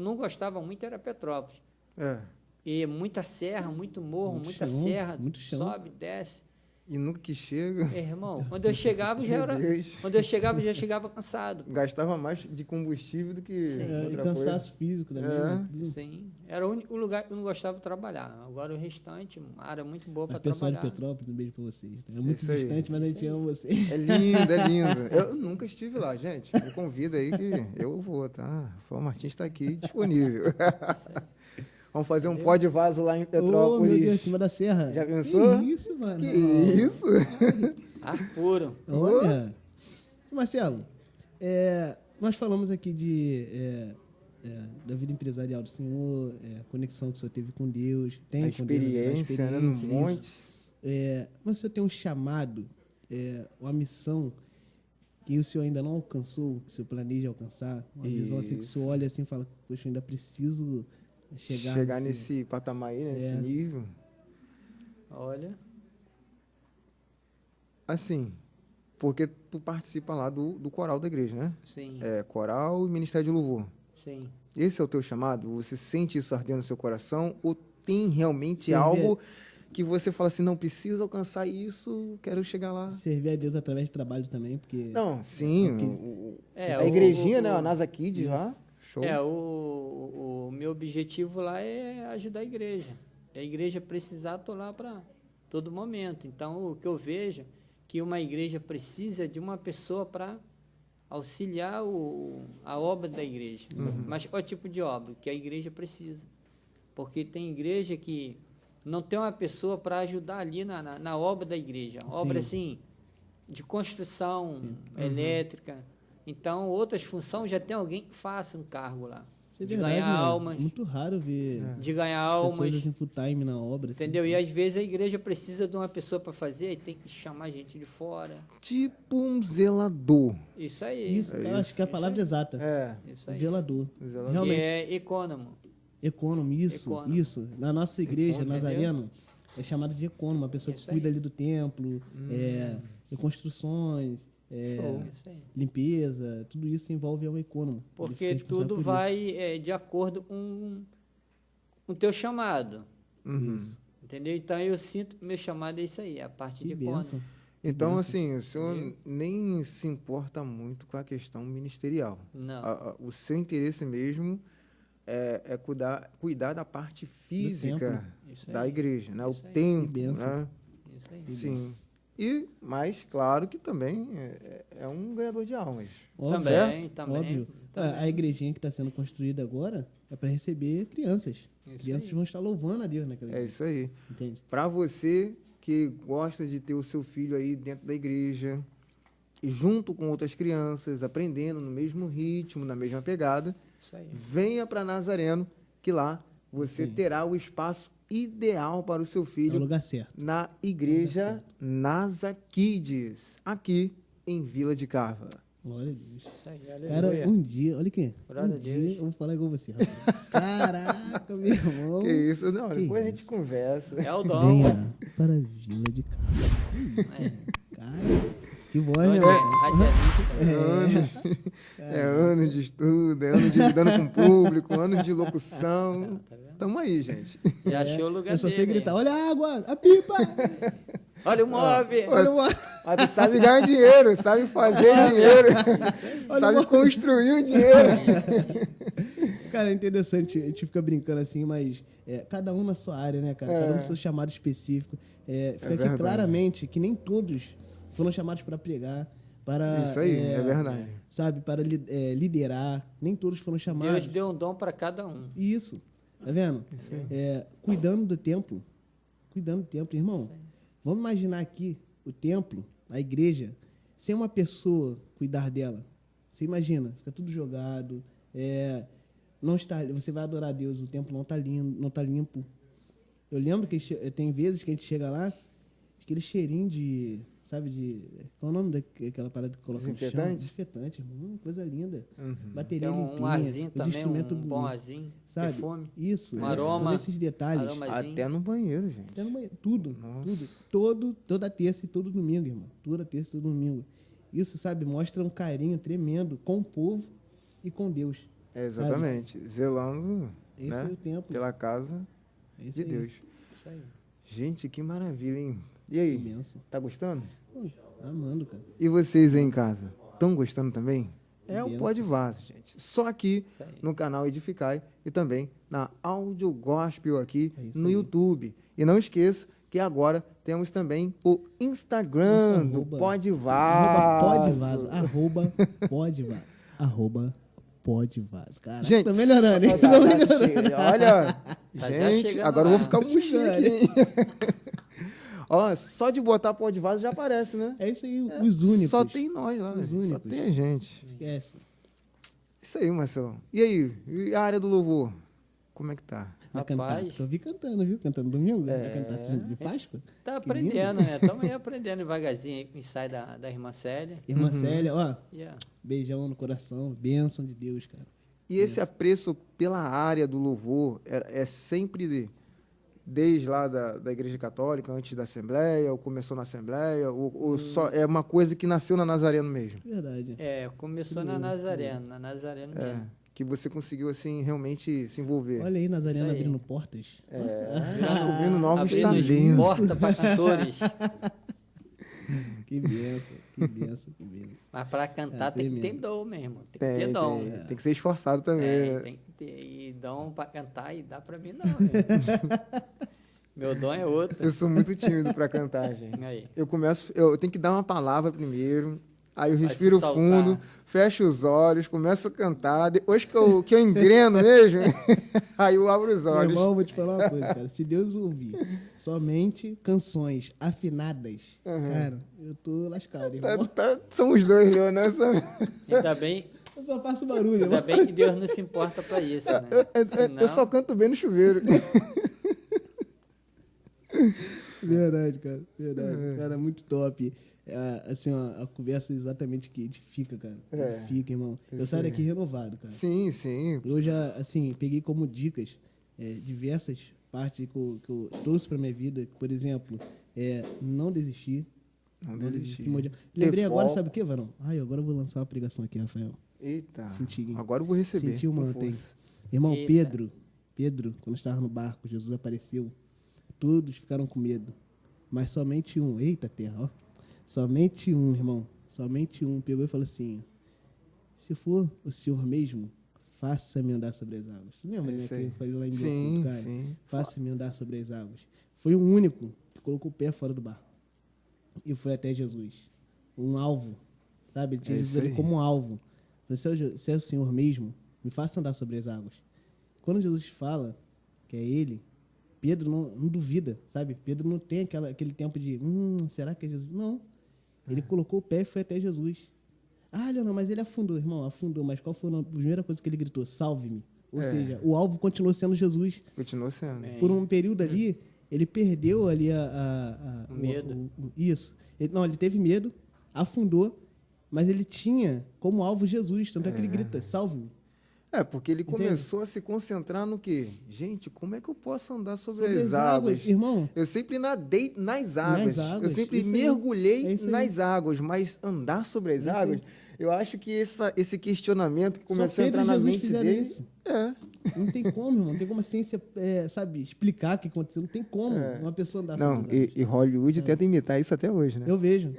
não gostava muito era Petrópolis. É. E muita serra, muito morro, Muito muita chão, serra, muito chão. sobe, desce. E nunca que chega, Irmão, quando eu chegava já Meu Deus. quando eu chegava já chegava cansado. gastava mais de combustível do que Sim. E outra cansaço coisa. físico também. É. né? Tudo. Sim, era o único lugar que eu não gostava de trabalhar. Agora o restante, uma área muito boa para Mas pessoal trabalhar. de Petrópolis, um beijo pra vocês. É muito Isso aí. distante, mas a gente ama vocês. É lindo, é lindo. Eu nunca estive lá, gente. Me convida aí que eu vou, tá? Rafael Martins está aqui disponível. Vamos fazer um pó de vaso lá em Ô, Petrópolis. meu Deus, em cima da serra. Já pensou? Que isso, mano? Que isso? Ar puro. Olha. Marcelo, nós falamos aqui da vida empresarial do senhor, a conexão que o senhor teve com Deus, tem A com Deus, experiência, né? No isso. monte. Mas o senhor tem um chamado, uma missão que o senhor ainda não alcançou, que o senhor planeja alcançar, uma visão assim que o senhor olha assim e fala, poxa, eu ainda preciso chegar nesse patamar aí, né? Nesse É. nível. Olha, Assim, porque tu participa lá do coral da igreja, né? sim, Coral e Ministério de Louvor. sim. Esse é o teu chamado? Você sente isso ardendo no seu coração? Ou tem realmente Servir- algo que você fala assim, não, preciso alcançar isso, quero chegar lá? servir a Deus através de trabalho também, porque Não, sim. Ok. A igrejinha, né? A NASA Kids Isso. lá. Show. O meu objetivo lá é ajudar a igreja. A igreja precisar, estou lá para todo momento. Então, o que eu vejo é que uma igreja precisa de uma pessoa para auxiliar a obra da igreja. Mas qual tipo de obra que a igreja precisa? Porque tem igreja que não tem uma pessoa para ajudar ali na obra da igreja. Obra, assim, de construção elétrica. Então, outras funções já tem alguém que faça um cargo lá. Isso é de verdade, ganhar mano. almas. Muito raro ver De ganhar pessoas almas. assim full time na obra. assim. Entendeu? E às vezes a igreja precisa de uma pessoa para fazer e tem que chamar gente de fora. Tipo um zelador. Isso aí. Isso, eu acho que é a palavra exata. Isso aí. Zelador. Zelador. Que Realmente. é econômico. Econômico, isso, Econômico. isso. Na nossa igreja, Econômico, Nazareno, é chamado de econômico, uma pessoa Isso que cuida aí. ali do templo, reconstruções, Isso aí. limpeza, tudo isso envolve um econômico. Ele Porque fica responsável tudo por vai de acordo com o teu chamado. Isso. Entendeu? Então eu sinto que meu chamado é isso aí, a parte Que de bênção. econômico. Então, assim, o senhor nem se importa muito com a questão ministerial. Não. O seu interesse mesmo é cuidar da parte física Isso da aí. igreja, né? Isso O aí. templo, Que bênção. né? Isso aí. Sim. Mas, claro que também é um ganhador de almas. Óbvio, Também. óbvio. A igrejinha que está sendo construída agora é para receber crianças. Isso Crianças aí. vão estar louvando a Deus naquela É igreja. isso aí. Entende? Para você que gosta de ter o seu filho aí dentro da igreja, e junto com outras crianças, aprendendo no mesmo ritmo, na mesma pegada, Isso aí. venha para Nazareno, que lá você Sim. terá o espaço ideal para o seu É o filho lugar certo. na igreja NASA Kids, aqui em Vila de Carva. Glória a Deus. Isso aí. Cara, Aleluia. um dia, olha aqui. Glória Um a dia Deus. eu vou falar igual você, rapaz. Caraca, meu irmão. Que isso? Não, Que depois a isso? gente conversa. É o dom. Venha para a Vila de Carva. É. Cara, que voz, né, Olha, mano? radialista. Anos de estudo, anos de lidando com o público, anos de locução. Tá vendo? Tamo aí, gente. Já achou o lugar Eu só sei dele, gritar, hein? olha a água, a pipa. Olha o mob. Olha o ar. Mas tu sabe ganhar dinheiro, sabe fazer dinheiro, sabe construir o dinheiro. Cara, é interessante, a gente fica brincando assim, mas cada um na sua área, né, cara? Cada um com seu chamado específico. Fica aqui verdade. claramente que nem todos foram chamados para pregar, para... Isso aí, é verdade. Sabe, para liderar. Nem todos foram chamados. Deus deu um dom para cada um. Isso, tá vendo? Cuidando do templo. Cuidando do templo, irmão. Vamos imaginar aqui o templo, a igreja, sem uma pessoa cuidar dela. Você imagina, fica tudo jogado, não está, você vai adorar a Deus, o templo não está limpo, não tá limpo. Eu lembro que tem vezes que a gente chega lá, aquele cheirinho de, sabe, qual é o nome daquela parada que coloca no chão? Desinfetante? Desinfetante, irmão, coisa linda. Uhum. Bateria Tem limpinha, um arzinho os também, instrumentos um bom bonitos, arzinho, sabe? perfume. Isso, Um aroma, são esses detalhes. aromazinho. Até no banheiro, gente. Até no banheiro. Tudo, Nossa. tudo. Toda terça e todo domingo, irmão. Toda terça e todo domingo. Isso, sabe, mostra um carinho tremendo com o povo e com Deus. Exatamente. Zelando, Esse né, é o templo. pela casa Esse de aí. Deus. Isso aí. Gente, que maravilha, hein? E aí, Imenso. tá gostando? Amando, cara. E vocês aí em casa, estão gostando também? É o Benção. Pó de Vaso, gente. Só aqui Isso aí. no canal Edificai e também na Áudio Gospel aqui É isso no aí. YouTube. E não esqueça que agora temos também o Instagram Nossa, do arroba- Pó de Arroba Vaso. pode vaso. Arroba pode vaso. Arroba pode vaso. Caraca, Gente, tá melhorando, hein? tá Tá melhorando. olha, Tá já gente, chegando agora eu vou lá. ficar murchinho aqui, hein? Ó, só de botar Pó de Vaso já aparece, né? É isso aí, os únicos. Só tem nós lá, Os só únicos. tem a gente. Esquece. Isso aí, Marcelão. E aí, e a área do louvor? Como é que tá? Na Rapaz. cantata. Que eu vi cantando, viu? Cantando domingo. Na cantata de Páscoa. Tá Que lindo. aprendendo, né? Estamos aí aprendendo devagarzinho aí com o ensaio da irmã Célia. Irmã Célia, ó. Yeah. Beijão no coração. Bênção de Deus, cara. E esse apreço pela área do louvor é sempre desde lá da Igreja Católica, antes da Assembleia, ou começou na Assembleia, ou só é uma coisa que nasceu na Nazareno mesmo? Verdade. Começou na Nazareno mesmo. Que você conseguiu, assim, realmente se envolver. Olha aí, Nazareno Isso aí. abrindo portas. Descobrindo novos Abrindo talentos. porta para cantores. Que benção, que benção, que benção. Mas para cantar tem que ter mesmo. dom mesmo. Tem que ter dom. Tem que ser esforçado também, né? Tem que ter. E dom para cantar e dá para mim não. Né? Meu dom é outro. Eu sou muito tímido para cantar, gente. Aí. Eu tenho que dar uma palavra primeiro, aí eu Vai respiro se soltar. fundo, fecho os olhos, começo a cantar, depois que eu engreno mesmo, aí eu abro os Meu olhos. irmão, vou te falar uma coisa, cara. Se Deus ouvir somente canções afinadas, cara, eu tô lascado, irmão. São os dois, Leonardo. Ainda bem, Eu só faço barulho, ainda irmão. bem que Deus não se importa para isso, né? Eu só canto bem no chuveiro. Verdade, cara. Verdade. Cara, muito top. Assim, ó, a conversa exatamente que edifica, cara. Edifica, irmão. Eu saio daqui renovado, cara. Sim, sim. Eu já, assim, peguei como dicas diversas partes que eu trouxe pra minha vida. Por exemplo, não desistir. Não desistir. Primordial. Ter Lembrei agora, foco. sabe o que, Varão? Ai, agora eu vou lançar uma pregação aqui, Rafael. Eita. Senti. Agora eu vou receber. Sentiu, com mano. Tem. força. Irmão, Eita. Pedro, quando estava no barco, Jesus apareceu. Todos ficaram com medo. Mas somente um, eita terra, ó. Somente um, irmão. Somente um pegou e falou assim: se for o Senhor mesmo, faça-me andar sobre as águas. Lembra, né? isso Que aí. eu falei lá em Sim, Bloco, cara? sim. Faça-me andar sobre as águas. Foi o único que colocou o pé fora do barco. E foi até Jesus. Um alvo. Sabe? Ele tinha isso Jesus ali aí. como um alvo. Se é o Senhor mesmo, me faça andar sobre as águas. Quando Jesus fala que é Ele, Pedro não duvida, sabe? Pedro não tem aquele tempo de, será que é Jesus? Não. Ele colocou o pé e foi até Jesus. Ah, Leonardo, mas ele afundou, irmão, afundou. Mas qual foi a primeira coisa que ele gritou? Salve-me. Ou seja, o alvo continuou sendo Jesus. Continua sendo. É. Por um período ali, ele perdeu ali O medo. isso. Ele teve medo, afundou, mas ele tinha como alvo Jesus. Tanto é que ele grita, salve-me. Porque ele começou a se concentrar no quê? Gente, como é que eu posso andar sobre as Sobre águas? Irmão, Eu sempre nadei nas águas. Eu águas, sempre isso aí. mergulhei É isso aí. nas águas, mas andar sobre as isso aí. águas, eu acho que esse questionamento que só começou a Pedro entrar e na Jesus mente fizeram dele. isso. É. Não tem como, irmão. Não tem como a ciência, sabe, explicar o que aconteceu. Não tem como uma pessoa andar Não, sobre as águas. e Hollywood tenta imitar isso até hoje, né? Eu vejo.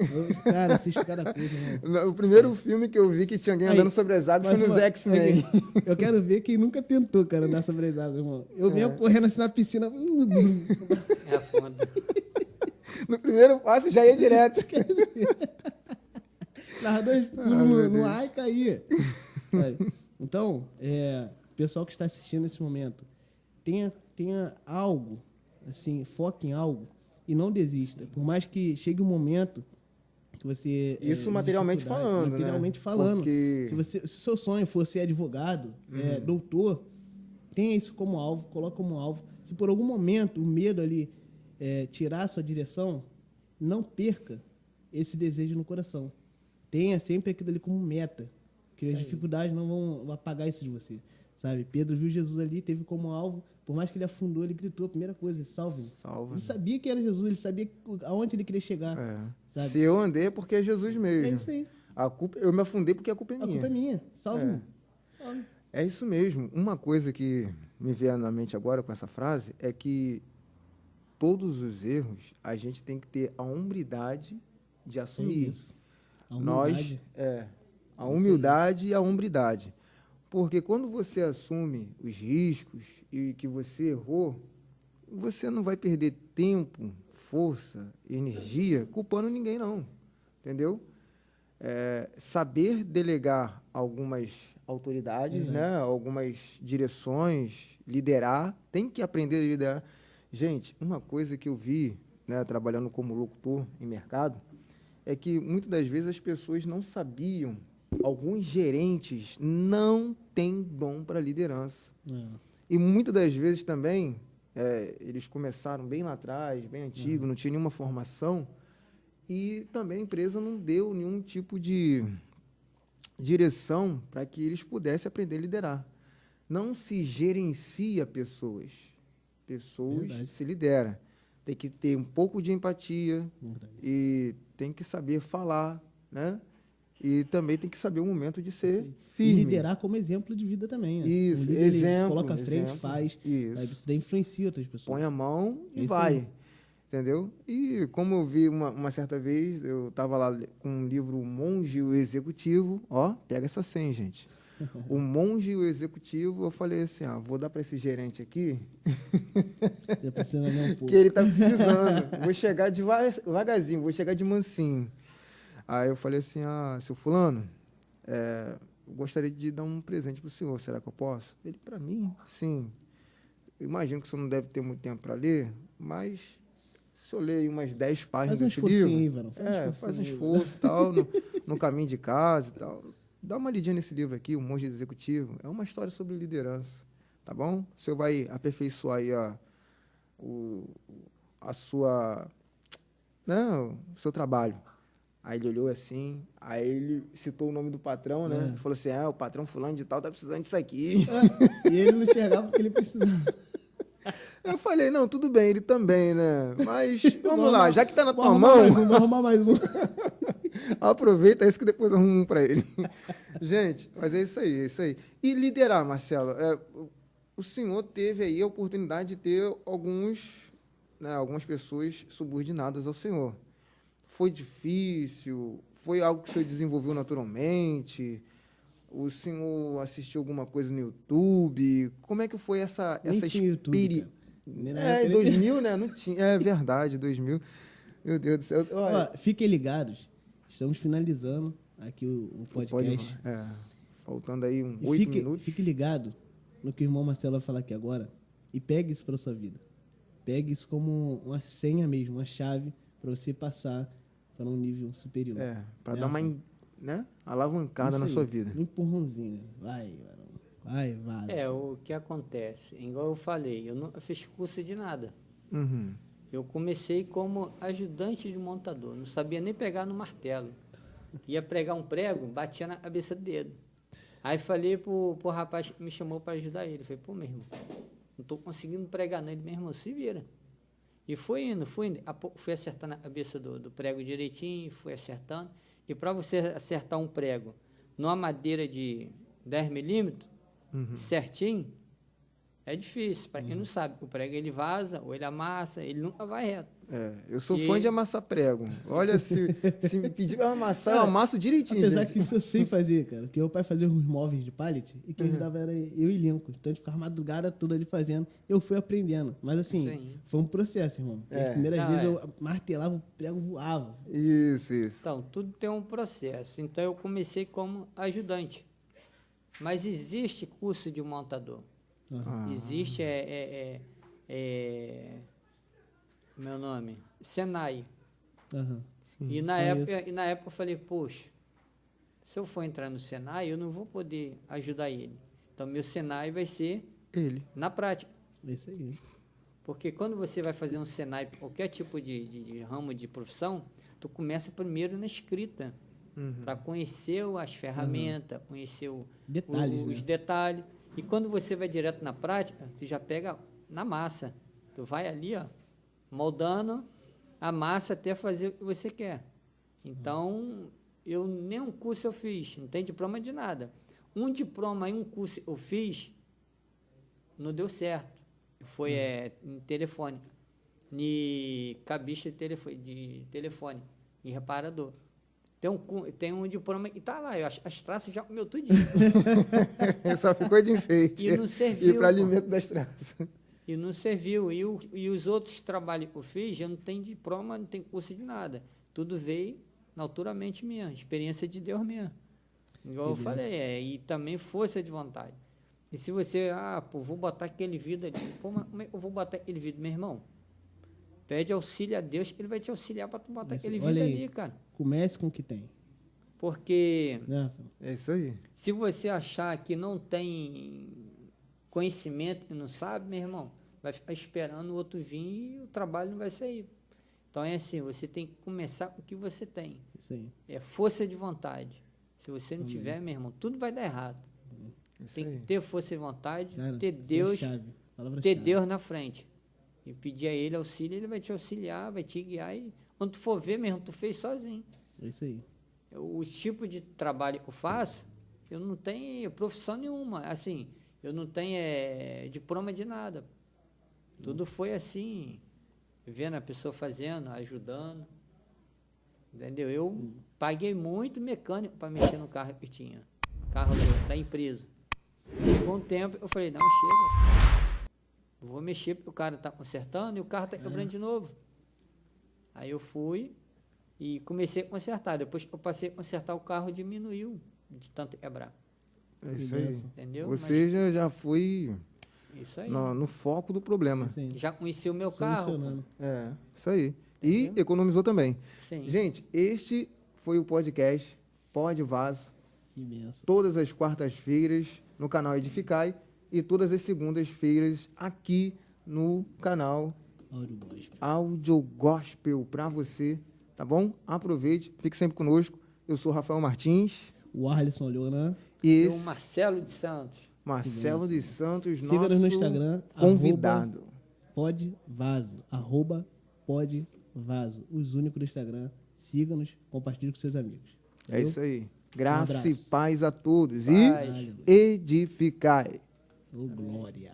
Cara, assisto cada coisa, irmão. O primeiro filme que eu vi que tinha alguém Aí, andando sobre as águas mas foi nos uma- X-Men. aqui, eu quero ver quem nunca tentou, cara, andar sobre as águas, irmão. Eu venho correndo assim na piscina. É a fonte. No primeiro passo já ia direto. Dava dois pulos meu no Deus. ar e caía. Sabe? Então, pessoal que está assistindo nesse momento, tenha algo, assim, foque em algo e não desista. Por mais que chegue um momento que você... Isso de materialmente dificuldade, falando, materialmente né? falando. Porque- Se o seu sonho for ser advogado, doutor, tenha isso como alvo, coloque como alvo. Se por algum momento o medo ali tirar a sua direção, não perca esse desejo no coração. Tenha sempre aquilo ali como meta, que as dificuldades não vão apagar isso de você, sabe? Pedro viu Jesus ali, teve como alvo, por mais que ele afundou, ele gritou a primeira coisa, salve-me. Salva. Ele sabia que era Jesus, ele sabia aonde ele queria chegar, sabe? Se eu andei é porque é Jesus mesmo. É isso aí, A culpa, eu me afundei porque a culpa é a minha. culpa é minha, salve-me. Salve. É isso mesmo. Uma coisa que me veio na mente agora com essa frase é que todos os erros a gente tem que ter a hombridade de É assumir. isso. A Nós, humildade. a humildade e a hombridade. Porque quando você assume os riscos e que você errou, você não vai perder tempo, força, energia culpando ninguém, não. Entendeu? Saber delegar algumas autoridades, né? Algumas direções, liderar, tem que aprender a liderar. Gente, uma coisa que eu vi, né, trabalhando como locutor em mercado, é que muitas das vezes as pessoas não sabiam, alguns gerentes não têm dom para liderança. E muitas das vezes também, eles começaram bem lá atrás, bem antigo, não tinha nenhuma formação, e também a empresa não deu nenhum tipo de direção para que eles pudessem aprender a liderar. Não se gerencia pessoas, pessoas Verdade. se lidera. Tem que ter um pouco de empatia Verdade. e tem que saber falar, né? E também tem que saber o momento de ser E firme. liderar como exemplo de vida também, né? Isso, Um líder, ele se exemplo, coloca à frente, exemplo. faz. Isso. Aí isso daí influencia outras pessoas. Põe a mão É e isso vai. aí. Entendeu? E como eu vi uma certa vez, eu estava lá com um livro O Monge e o Executivo. Ó, pega essa senha, gente. O Monge e o Executivo, eu falei assim, vou dar para esse gerente aqui, Já precisa ler um pouco. que ele tá precisando. Vou chegar devagarzinho, vou chegar de mansinho. Aí eu falei assim, seu fulano, eu gostaria de dar um presente pro senhor, será que eu posso? Ele, para mim, sim. Eu imagino que o senhor não deve ter muito tempo para ler, mas se eu ler aí umas 10 páginas desse livro... Aí, Varão. Faz um esforço e tal, no caminho de casa e tal. Dá uma lidinha nesse livro aqui, O Monge Executivo. É uma história sobre liderança, tá bom? O senhor vai aperfeiçoar aí a sua, né, o seu trabalho. Aí ele olhou assim, aí ele citou o nome do patrão, né? Ele falou assim, o patrão fulano de tal tá precisando disso aqui. E ele não enxergava porque ele precisava. Eu falei, não, tudo bem, ele também, né? Mas vamos lá, já que tá na tua Vamos mão... Vamos arrumar mais um. Aproveita isso que depois eu arrumo para ele. Gente, mas é isso aí. E liderar, Marcelo, o senhor teve aí a oportunidade de ter algumas pessoas subordinadas ao senhor. Foi difícil? Foi algo que o senhor desenvolveu naturalmente? O senhor assistiu alguma coisa no YouTube? Como é que foi essa experiência? Em 2000, né? Não tinha. É verdade, 2000. Meu Deus do céu. Olha, fiquem ligados. Estamos finalizando aqui o podcast. Faltando aí 8 minutos. Fique ligado no que o irmão Marcelo vai falar aqui agora e pegue isso para a sua vida. Pegue isso como uma senha mesmo, uma chave para você passar para um nível superior. Para dar uma alavancada na sua vida. Um empurrãozinho. Vai, vaza. O que acontece? Igual eu falei, eu não fiz curso de nada. Uhum. Eu comecei como ajudante de montador, não sabia nem pegar no martelo. Ia pregar um prego, batia na cabeça do dedo. Aí falei pro rapaz que me chamou para ajudar ele. Falei, meu irmão, não estou conseguindo pregar nele, meu irmão, se vira. E fui indo, fui acertando a cabeça do prego direitinho, fui acertando. E para você acertar um prego numa madeira de 10 milímetros, certinho, é difícil. Para quem não sabe, o prego ele vaza ou ele amassa, ele nunca vai reto. Eu sou fã de amassar prego. Olha, se me pedir para amassar, eu amasso direitinho. Apesar gente. que isso eu sei fazer, cara. Porque meu pai fazia os móveis de pallet e quem ajudava era eu e Lincoln. Então a gente ficava madrugada toda ali fazendo. Eu fui aprendendo. Mas assim, foi um processo, irmão. As primeiras vezes eu martelava, o prego voava. Isso. Então, tudo tem um processo. Então eu comecei como ajudante. Mas existe curso de montador. Existe meu nome, Senai. E na época eu falei, poxa, se eu for entrar no Senai, eu não vou poder ajudar ele. Então meu Senai vai ser ele na prática. Isso aí. Porque quando você vai fazer um Senai, qualquer tipo de ramo de profissão, tu começa primeiro na escrita, para conhecer as ferramentas, conhecer os detalhes. E quando você vai direto na prática, tu já pega na massa. Tu vai ali, moldando a massa até fazer o que você quer. Então, nenhum curso eu fiz, não tem diploma de nada. Um diploma e um curso eu fiz, não deu certo. Foi em telefone, em cabista de telefone, em reparador. Tem um diploma e tá lá, as traças já comeu tudinho. Só ficou de enfeite. E não serviu. E para alimento das traças. E não serviu. E os outros trabalhos que eu fiz, eu não tenho diploma, não tenho curso de nada. Tudo veio naturalmente minha, experiência de Deus mesmo. Igual eu falei, e também força de vontade. E se você, vou botar aquele vidro ali. Mas como é que eu vou botar aquele vidro, meu irmão? Pede auxílio a Deus, que Ele vai te auxiliar para tu botar aquele vidro ali, cara. Comece com o que tem. Porque é isso aí. Se você achar que não tem conhecimento e não sabe, meu irmão, vai ficar esperando o outro vir e o trabalho não vai sair. Então é assim, você tem que começar com o que você tem. Isso aí. É força de vontade. Se você não tiver, meu irmão, tudo vai dar errado. Tem que ter força de vontade, cara, ter Deus na frente. E pedir a Ele auxílio, Ele vai te auxiliar, vai te guiar. E quando tu for ver mesmo, tu fez sozinho. É isso aí. O tipo de trabalho que eu faço, eu não tenho profissão nenhuma. Assim, eu não tenho diploma de nada. Tudo foi assim, vendo a pessoa fazendo, ajudando. Entendeu? Eu paguei muito mecânico para mexer no carro que tinha. Carro da empresa. Chegou um tempo, eu falei, não, chega. Eu vou mexer porque o cara está consertando e o carro está quebrando de novo. Aí eu fui e comecei a consertar. Depois que eu passei a consertar, o carro diminuiu de tanto quebrar. É isso aí. Entendeu? Ou seja, já foi Isso aí. no foco do problema. Assim, Já conheci o meu carro. solucionando. É, isso aí. E economizou também. Sim. Gente, este foi o podcast Pode Vaso. Imenso. Todas as quartas-feiras no canal Edificai e todas as segundas-feiras aqui no canal Áudio gospel. Áudio Gospel para você, tá bom? Aproveite, fique sempre conosco. Eu sou Rafael Martins O Arlisson Leonan. e E o esse Marcelo de Santos. Marcelo de Santos, Siga-nos nosso no Instagram. convidado. @podvaso. @podvaso. Os únicos do Instagram. Siga-nos, compartilhe com seus amigos. É isso aí. Graça e abraço. paz a todos Paz. e edificai. Ô, glória.